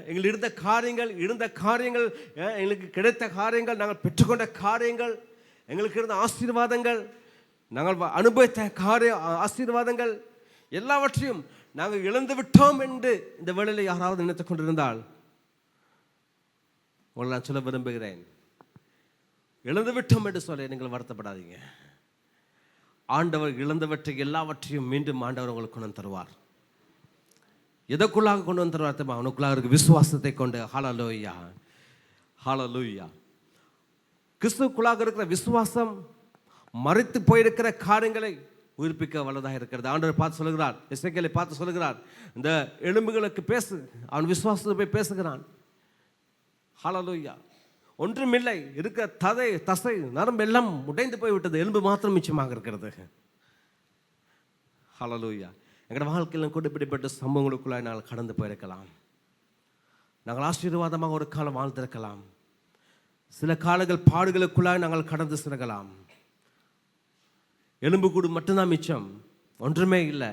எங்களுக்கு இருந்த காரியங்கள் எங்களுக்கு கிடைத்த காரியங்கள், நாங்கள் பெற்றுக்கொண்ட காரியங்கள், எங்களுக்கு இருந்த ஆசீர்வாதங்கள், நாங்கள் அனுபவித்த ஆசீர்வாதங்கள் எல்லாவற்றையும் நாங்கள் இழந்து விட்டோம் என்று இந்த வேளையில் யாராவது நினைத்துக் கொண்டிருந்தால் உங்களை நான் சொல்ல விரும்புகிறேன், இழந்து விட்டோம் என்று சொல்ல நீங்கள் வருத்தப்படாதீங்க. ஆண்டவர் இழந்தவற்றை எல்லாவற்றையும் மீண்டும் ஆண்டவர் உங்களுக்கு கொண்டு வந்து தருவார். எதற்குள்ளாக கொண்டு வந்து தருவார்? அவனுக்குள்ளாக இருக்க விசுவாசத்தை கொண்டு. ஹல்லேலூயா, ஹல்லேலூயா. கிறிஸ்துவுக்குள்ளாக இருக்கிற விசுவாசம் மறைத்து போயிருக்கிற காரியங்களை உயிர்ப்பிக்க வல்லதாக இருக்கிறது. ஆண்டவர் பார்த்து சொல்லுகிறார், எசேக்கியேலை பார்த்து சொல்லுகிறார், இந்த எலும்புகளுக்கு பேசு, அவன் விசுவாசத்தை போய் பேசுகிறான். ஹல்லேலூயா. ஒன்றுமில்லை, இருக்க தசை நரம்பு எல்லாம் உடைந்து போய்விட்டது, எலும்பு மாத்திரம் மிச்சமாக இருக்கிறது. ஹல்லேலூயா. எங்களோட வாழ்க்கையில் கூட இப்படிப்பட்ட சம்பவங்களுக்குள்ளாக நாங்கள் கடந்து போயிருக்கலாம். நாங்கள் ஆசீர்வாதமாக ஒரு காலம் வாழ்ந்திருக்கலாம். சில காலங்கள் பாடுகளுக்குள்ளாக நாங்கள் கடந்து சிறகலாம். எலும்பு கூடு மட்டும்தான் மிச்சம், ஒன்றுமே இல்லை.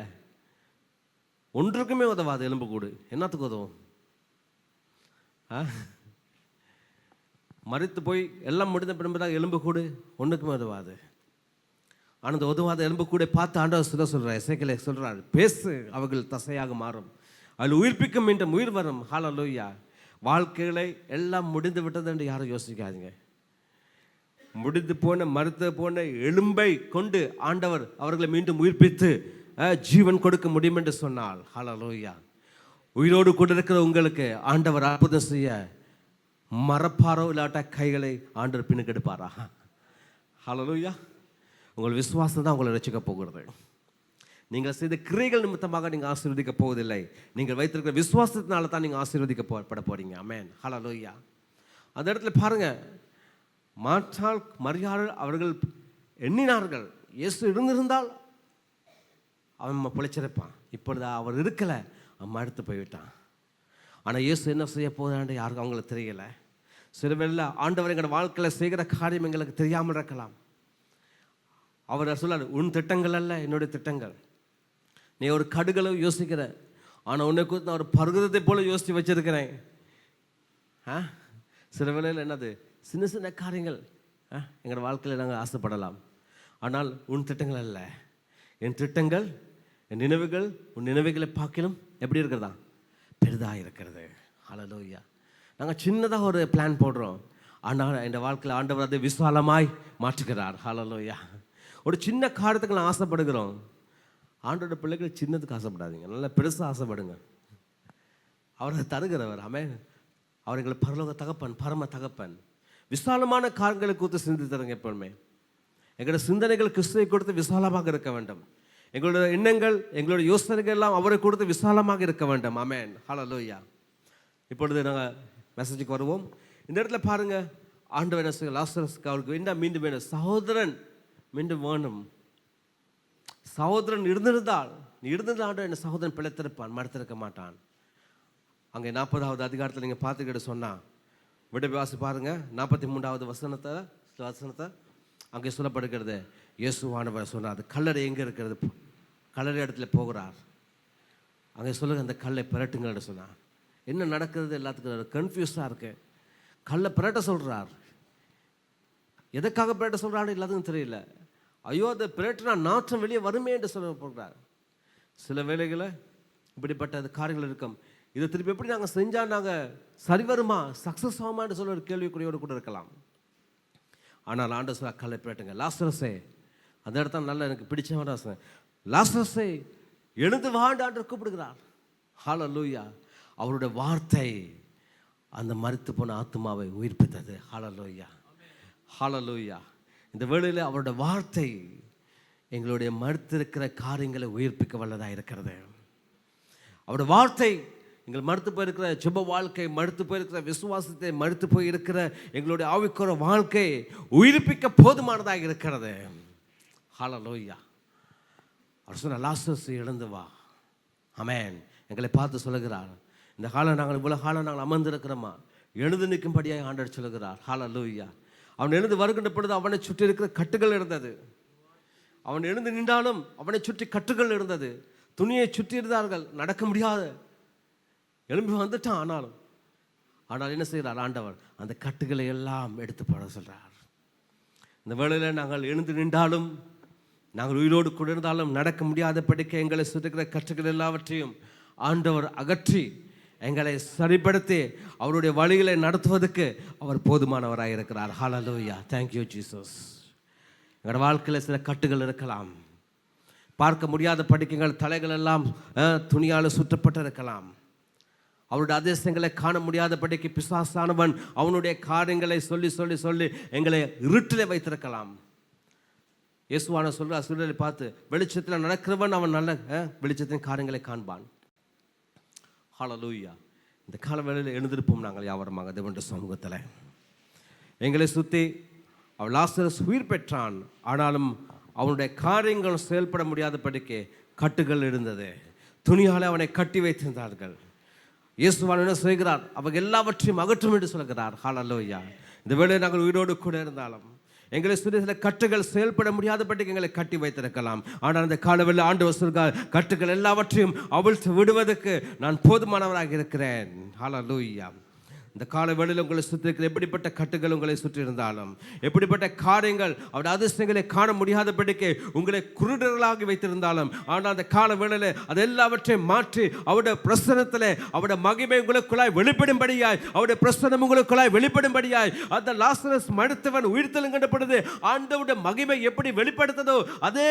ஒன்றுக்குமே உதவாது எலும்பு கூடு. என்னத்துக்கு உதவும்? மறித்து போய் எல்லாம் முடிந்த பின்பதாக எலும்பு கூடு ஒன்றுக்குமே உதவாது. ஆனால் அந்த உதவாத எலும்பு கூட பார்த்து ஆண்டவர் சொல்கிறார், எசேக்கியேல் சொல்கிறார், பேசு, அவர்கள் தசையாக மாறும், அதில் உயிர்ப்பிக்கும் மீண்டும் உயிர் வரும். ஹல்லேலூயா. வாழ்க்கைகளை எல்லாம் முடிந்து விட்டது என்று யாரும் யோசிக்காதீங்க. முடிந்து போன மறுத்து போன எலும்பை கொண்டு ஆண்டவர் அவர்களை மீண்டும் உயிர்ப்பித்து ஜீவன் கொடுக்க முடியும் என்று சொன்னால், ஹல்லேலூயா, உயிரோடு கூட இருக்கிற உங்களுக்கு ஆண்டவர் அற்புதம் செய்ய மறப்பாரோ இல்லாட்ட கைகளை ஆண்டவர் பின்னுக்கு எடுப்பாரா? ஹல்லேலூயா. உங்கள் விசுவாசம் தான் உங்களை ரட்சிக்க போகிறது. நீங்கள் செய்த கிரியைகள் நிமித்தமாக நீங்கள் ஆசீர்வதிக்க போவதில்லை. நீங்கள் வைத்திருக்கிற விசுவாசத்தினால தான் நீங்கள் ஆசீர்வதிக்கப்பட போறீங்க. ஆமென். ஹல்லேலூயா. அந்த இடத்துல பாருங்க, மாற்றால் மரியாதை அவர்கள் எண்ணினார்கள், இயேசு இருந்திருந்தால் அவன் பிழைச்சிருப்பான். இப்பொழுது அவர் இருக்கலை, அவன் அடுத்து போய்விட்டான். ஆனால் இயேசு என்ன செய்ய போதான்னு யாருக்கும் அவங்களுக்கு தெரியல. சில வேளை ஆண்டவர் எங்களோட வாழ்க்கையில் செய்கிற காரியம் எங்களுக்கு தெரியாமல் இருக்கலாம். அவர் சொல்லார், உன் திட்டங்கள் அல்ல என்னுடைய திட்டங்கள். நீ ஒரு கடுகளை யோசிக்கிற, ஆனால் உன்னை குறித்து நான் ஒரு பர்வதத்தை போல யோசித்து வச்சிருக்கிறேன். சில வேளையில் என்னது சின்ன சின்ன காரியங்கள் எங்களோட வாழ்க்கையில் நாங்கள் ஆசைப்படலாம். ஆனால் உன் திட்டங்கள் அல்ல, என் திட்டங்கள், என் நினைவுகள் உன் நினைவுகளை பார்க்கலும் எப்படி இருக்கிறதா? பெரிதாக இருக்கிறது. ஹல்லேலூயா. நாங்கள் சின்னதாக ஒரு பிளான் போடுறோம், ஆனால் என் வாழ்க்கையில் ஆண்டவர் அதை விசாலமாய் மாற்றுகிறார். ஹல்லேலூயா. ஒரு சின்ன காரியத்துக்கு நான் ஆசைப்படுகிறோம். ஆண்டோட பிள்ளைகள் சின்னதுக்கு ஆசைப்படாதீங்க, நல்லா பெருசாக ஆசைப்படுங்க. அவர் தருகிறவர். ஆமென். அவர் எங்களை பரலோக தகப்பன், பரம தகப்பன். விசாலமான காரியங்களை கொடுத்து சிந்தித்து தருங்க. எப்பவுமே எங்களோட சிந்தனைகள் கிறிஸ்துவை கொடுத்து விசாலமாக இருக்க வேண்டும். எங்களோட எண்ணங்கள், எங்களோட யோசனைகள் எல்லாம் அவரை கொடுத்து விசாலமாக இருக்க வேண்டும். ஆமென். ஹல்லேலூயா. இப்பொழுது நாங்கள் மெசேஜுக்கு வருவோம். இந்த இடத்துல பாருங்க, ஆண்டவர் என்ன செய்ய, லாசரஸ்க்கு அவருக்கு என்ன மீண்டும் வேணும்? சகோதரன் மீண்டும் வேணும். சகோதரன் இருந்திருந்தால், நீ இருந்திருந்தால் என் சகோதரன் பிழைத்திருப்பான், மறுத்திருக்க மாட்டான். அங்கே 40வது அதிகாரத்தில் நீங்கள் பார்த்துக்கிட்டு சொன்னால், விடவாசி பாருங்க 43வது வசனத்தை அங்கே சொல்லப்படுகிறது. இயேசுவானவர் சொன்னார், கல்லறை எங்கே இருக்கிறது? கல்லறை இடத்துல போகிறார். அங்கே சொல்லுங்க, அந்த கல்லை பிரட்டுங்கன்னு சொன்னார். என்ன நடக்கிறது? எல்லாத்துக்கும் கன்ஃபியூஸாக இருக்கு. கல்லை பிரட்ட சொல்கிறார். எதுக்காக பிரட்ட சொல்கிறாரு எல்லாத்துக்கும் தெரியல. ஐயோ, அதை பிரட்டினா நாற்றம் வெளியே வருமே என்று சொல்ல போகிறார். சில வேளைகளை இப்படிப்பட்ட காரியங்கள் இருக்கும். இதை திருப்பி எப்படி நாங்கள் செஞ்சால் நாங்கள் சரி வருமா, சக்ஸஸ் ஆகுமான்னு சொல்ல ஒரு கேள்விக்குறியோடு கூட இருக்கலாம். ஆனால் ஆண்டவர் சொல்ல, கல்லை பிரட்டுங்க. லாசரஸே, அந்த இடத்துல நல்லா எனக்கு பிடிச்ச லாசரஸே எழுந்து வாண்டு ஆண்டவர் கூப்பிடுகிறார். ஹல்லேலூயா. அவருடைய வார்த்தை அந்த மரித்து போன ஆத்துமாவை உயிர்ப்பித்தது. ஹல்லேலூயா. ஹல்லேலூயா. இந்த வேளையில் அவருடைய வார்த்தை எங்களுடைய மறுத்திருக்கிற காரியங்களை உயிர்ப்பிக்க வல்லதாக இருக்கிறது. அவருடைய வார்த்தை எங்கள் மறுத்து போயிருக்கிற ஜெப வாழ்க்கை, மறுத்து போயிருக்கிற விசுவாசத்தை, மறுத்து போயிருக்கிற எங்களுடைய ஆவிக்குற வாழ்க்கை உயிர்ப்பிக்க போதுமானதாக இருக்கிறது. ஹல்லேலூயா. அவர் சொன்ன, லாசரஸ் எழுந்து வா. ஆமென். எங்களை பார்த்து சொல்லுகிறார், இந்த காலம் நாங்கள் இவ்வளோ காலம் நாங்கள் அமர்ந்திருக்கிறோமா, எழுந்து நிற்கும்படியாக ஆண்டவர் சொல்லுகிறார். ஹல்லேலூயா. அவன் எழுந்து வருகின்ற பொழுது அவனை சுற்றி இருக்கிற கட்டுகள் இருந்தது. அவன் எழுந்து நின்றாலும் அவனை சுற்றி கட்டுகள் இருந்தது. துணியை சுற்றி இருந்தார்கள், நடக்க முடியாத எழும்பி வந்துட்டான். ஆனால் என்ன செய்கிறார் ஆண்டவர்? அந்த கட்டுகளை எல்லாம் எடுத்து போட சொல்கிறார். இந்த வேளையில் நாங்கள் எழுந்து நின்றாலும், நாங்கள் உயிரோடு கூட இருந்தாலும், நடக்க முடியாத படிக்க எங்களை சுற்றுக்கிற கட்டுகள் எல்லாவற்றையும் ஆண்டவர் அகற்றி எங்களை சரிப்படுத்தி அவருடைய வழிகளை நடத்துவதற்கு அவர் போதுமானவராக இருக்கிறார். ஹல்லேலூயா. Thank you Jesus. எங்களோட வாழ்க்கையில் சில கட்டுகள் இருக்கலாம். பார்க்க முடியாத படிக்கங்கள், தலைகள் எல்லாம் துணியால் சுற்றப்பட்டு இருக்கலாம். அவருடைய அதிசயங்களை காண முடியாத படிக்கு பிசாசானவன் அவனுடைய காரியங்களை சொல்லி சொல்லி சொல்லி எங்களை இருட்டிலே வைத்திருக்கலாம். இயேசுவான சொல்ற சூழலை பார்த்து, வெளிச்சத்தில் நடக்கிறவன் அவன் நல்ல வெளிச்சத்தின் காரியங்களை காண்பான். ஹல்லேலூயா. இந்த கால வேளையில் எழுந்திருப்போம் நாங்கள் யாவரமாக தேவனுடைய சமூகத்தில். எங்களை சுற்றி அவள் லாசரஸ் உயிர் பெற்றான், ஆனாலும் அவனுடைய காரியங்கள் செயல்பட முடியாத படிக்க கட்டுகள் இருந்தது. துணியால் அவனை கட்டி வைத்திருந்தார்கள். இயேசுவான் என்ன செய்கிறார்? அவங்க எல்லாவற்றையும் அகற்றும் என்று சொல்கிறார். ஹல்லேலூயா. இந்த வேளையில் நாங்கள் உயிரோடு கூட இருந்தாலும், எங்களை சுற்றி சில கட்டுகள் செயல்பட முடியாதபடிக்கு எங்களை கட்டி வைத்திருக்கலாம். ஆனால் அந்த காலவெளியில் ஆண்டவர் சொல்கிறார், கட்டுகள் எல்லாவற்றையும் அவிழ்த்து விடுவதற்கு நான் போதுமானவராக இருக்கிறேன். ஹல்லேலூயா. இந்த கால வேளையில் உங்களை சுற்றி இருக்கிற எப்படிப்பட்ட கட்டுகள் உங்களை சுற்றி இருந்தாலும், எப்படிப்பட்ட காரியங்கள் அவருடைய அதிர்ஷ்டங்களை காண முடியாதபடிக்கு உங்களை குருடர்களாகி வைத்திருந்தாலும், ஆனால் அந்த கால வேளையில் அது எல்லாவற்றையும் மாற்றி அவருடைய பிரசனத்தில் அவருடைய மகிமை உங்களுக்குள்ளாய் வெளிப்படும்படியாய், அவருடைய பிரசனம் உங்களுக்குள்ளாய் வெளிப்படும்படியாய், அந்த லாசரஸ் மரித்தவன் உயிர்த்தெழும் கண்டப்படுது. ஆண்டவருடைய மகிமை எப்படி வெளிப்படுத்ததோ அதே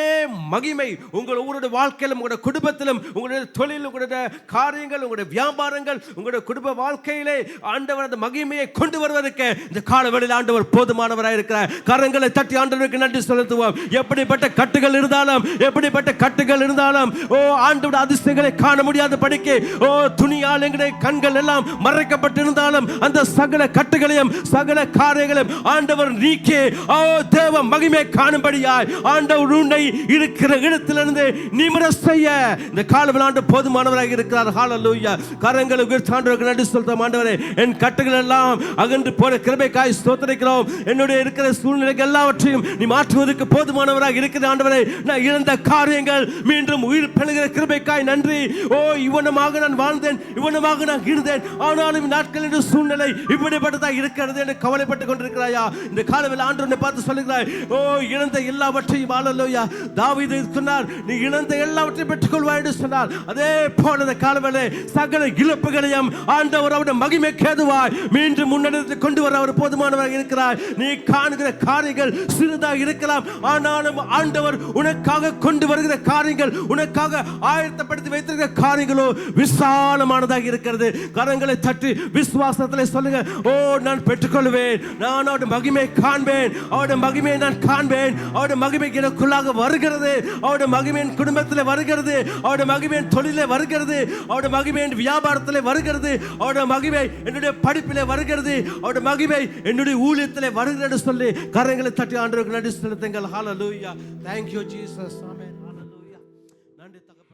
மகிமை உங்கள் ஒவ்வொருடைய வாழ்க்கையிலும், உங்களுடைய குடும்பத்திலும், உங்களுடைய தொழில், உங்களுடைய காரியங்கள், உங்களுடைய வியாபாரங்கள், உங்களுடைய குடும்ப வாழ்க்கையிலே ஆண்டவர் அந்த மகிமையை கொண்டு வருவதற்கு இந்த காலவெளியில் ஆண்டவர் போதுமானவராக இருக்கிறார். கரங்களை தட்டி ஆண்டவருக்கு நன்றி செலுத்துவோம். எப்படிப்பட்ட கட்டுகள் இருந்தாலும், எப்படிப்பட்ட கட்டுகள் இருந்தாலும், ஓ ஆண்டவருடைய அதிர்ஷ்டங்களை காண முடியாத படிக்கு, ஓ துணியால் எங்களுடைய கண்கள் எல்லாம் மறைக்கப்பட்டிருந்தாலும் அந்த சகல கட்டுகளையும் சகல காரியங்களையும் ஆண்டவர் நீக்கி, ஓ தேவ மகிமை காணும்படியாய் ஆண்டவர் உன்னை இருக்கிற இடத்திலிருந்து நிமிர செய்ய இந்த காலவெளியில் ஆண்டவர் போதுமானவராக இருக்கிறார். ஹல்லேலூயா. கரங்களை உயர்த்தி ஆண்டவருக்கு நன்றி செலுத்துவோம். ஆண்டவரே, என் கட்டுகள் எல்லாம் அகன்று போன கிருபைக்காய் ஸ்தோத்திரிக்கிறோம். என்னுடைய இருக்கிற சூழ்நிலைகள் எல்லாவற்றையும் நீ மாற்றுவதற்கு போதுமானவராக இருக்கிற ஆண்டவரே. நான் இழந்த காரியங்கள் மீண்டும் உயிர் பெறுகிற கிருபைக்காய் நன்றி. ஓ இவனமாக நான் வாழ்ந்தேன், இவனமாக நான் இருந்தேன், ஆனாலும் நாட்களின் சூழ்நிலை இப்படிப்பட்டதாக இருக்கிறது என்று கவலைப்பட்டுக் கொண்டிருக்கிறாயா? இந்த காலத்தில் ஆண்டவரை பார்த்து சொல்லுகிறாய், ஓ இழந்த எல்லாவற்றையும். ஹல்லேலூயா. தாவீது சொன்னார், நீ இழந்த எல்லாவற்றையும் பெற்றுக்கொள்வாய் என்று சொன்னார். அதே போல இந்த காலவேளை சகல இழப்புகளையும் ஆண்டவர் அவருடைய மகிமைக்கு ஏதுவாய் மீண்டும் முன்னெடுத்து கொண்டு வர அவர் போதுமானவராக இருக்கிறார். நீ காணுகிற காரியங்கள் சிறிதாக இருக்கலாம், ஆனாலும் ஆண்டவர் உனக்காக கொண்டு வருகிற காரியங்கள், உனக்காக ஆயத்தப்படுத்தி வைத்திருக்கிற காரியங்களோ விசாலமானதாக இருக்கிறது. கரங்களை தட்டி விசுவாசத்தில் சொல்லுங்க, ஓ நான் பெற்றுக்கொள்வேன், நான் அவருடைய மகிமை காண்பேன், அவருடைய மகிமையை நான் காண்பேன், அவருடைய மகிமை எனக்குள்ளாக வருகிறது, அவருடைய மகிமையின் குடும்பத்தில் வருகிறது, அவருடைய மகிமையின் தொழிலே வருகிறது, அவருடைய மகிமையின் வியாபாரத்தில் வருகிறது, அவருடைய மகிமை என்னுடைய படிப்பிலே வருகிறது, அவருடைய மகிமை என்னுடைய ஊழியத்திலே வருகிறது சொல்லி கரங்களை தட்டி ஆண்டவருக்கு நன்றி செலுத்துங்கள். ஹல்லேலூயா. Thank you Jesus. Amen. Hallelujah. நன்றி தகப்பனே.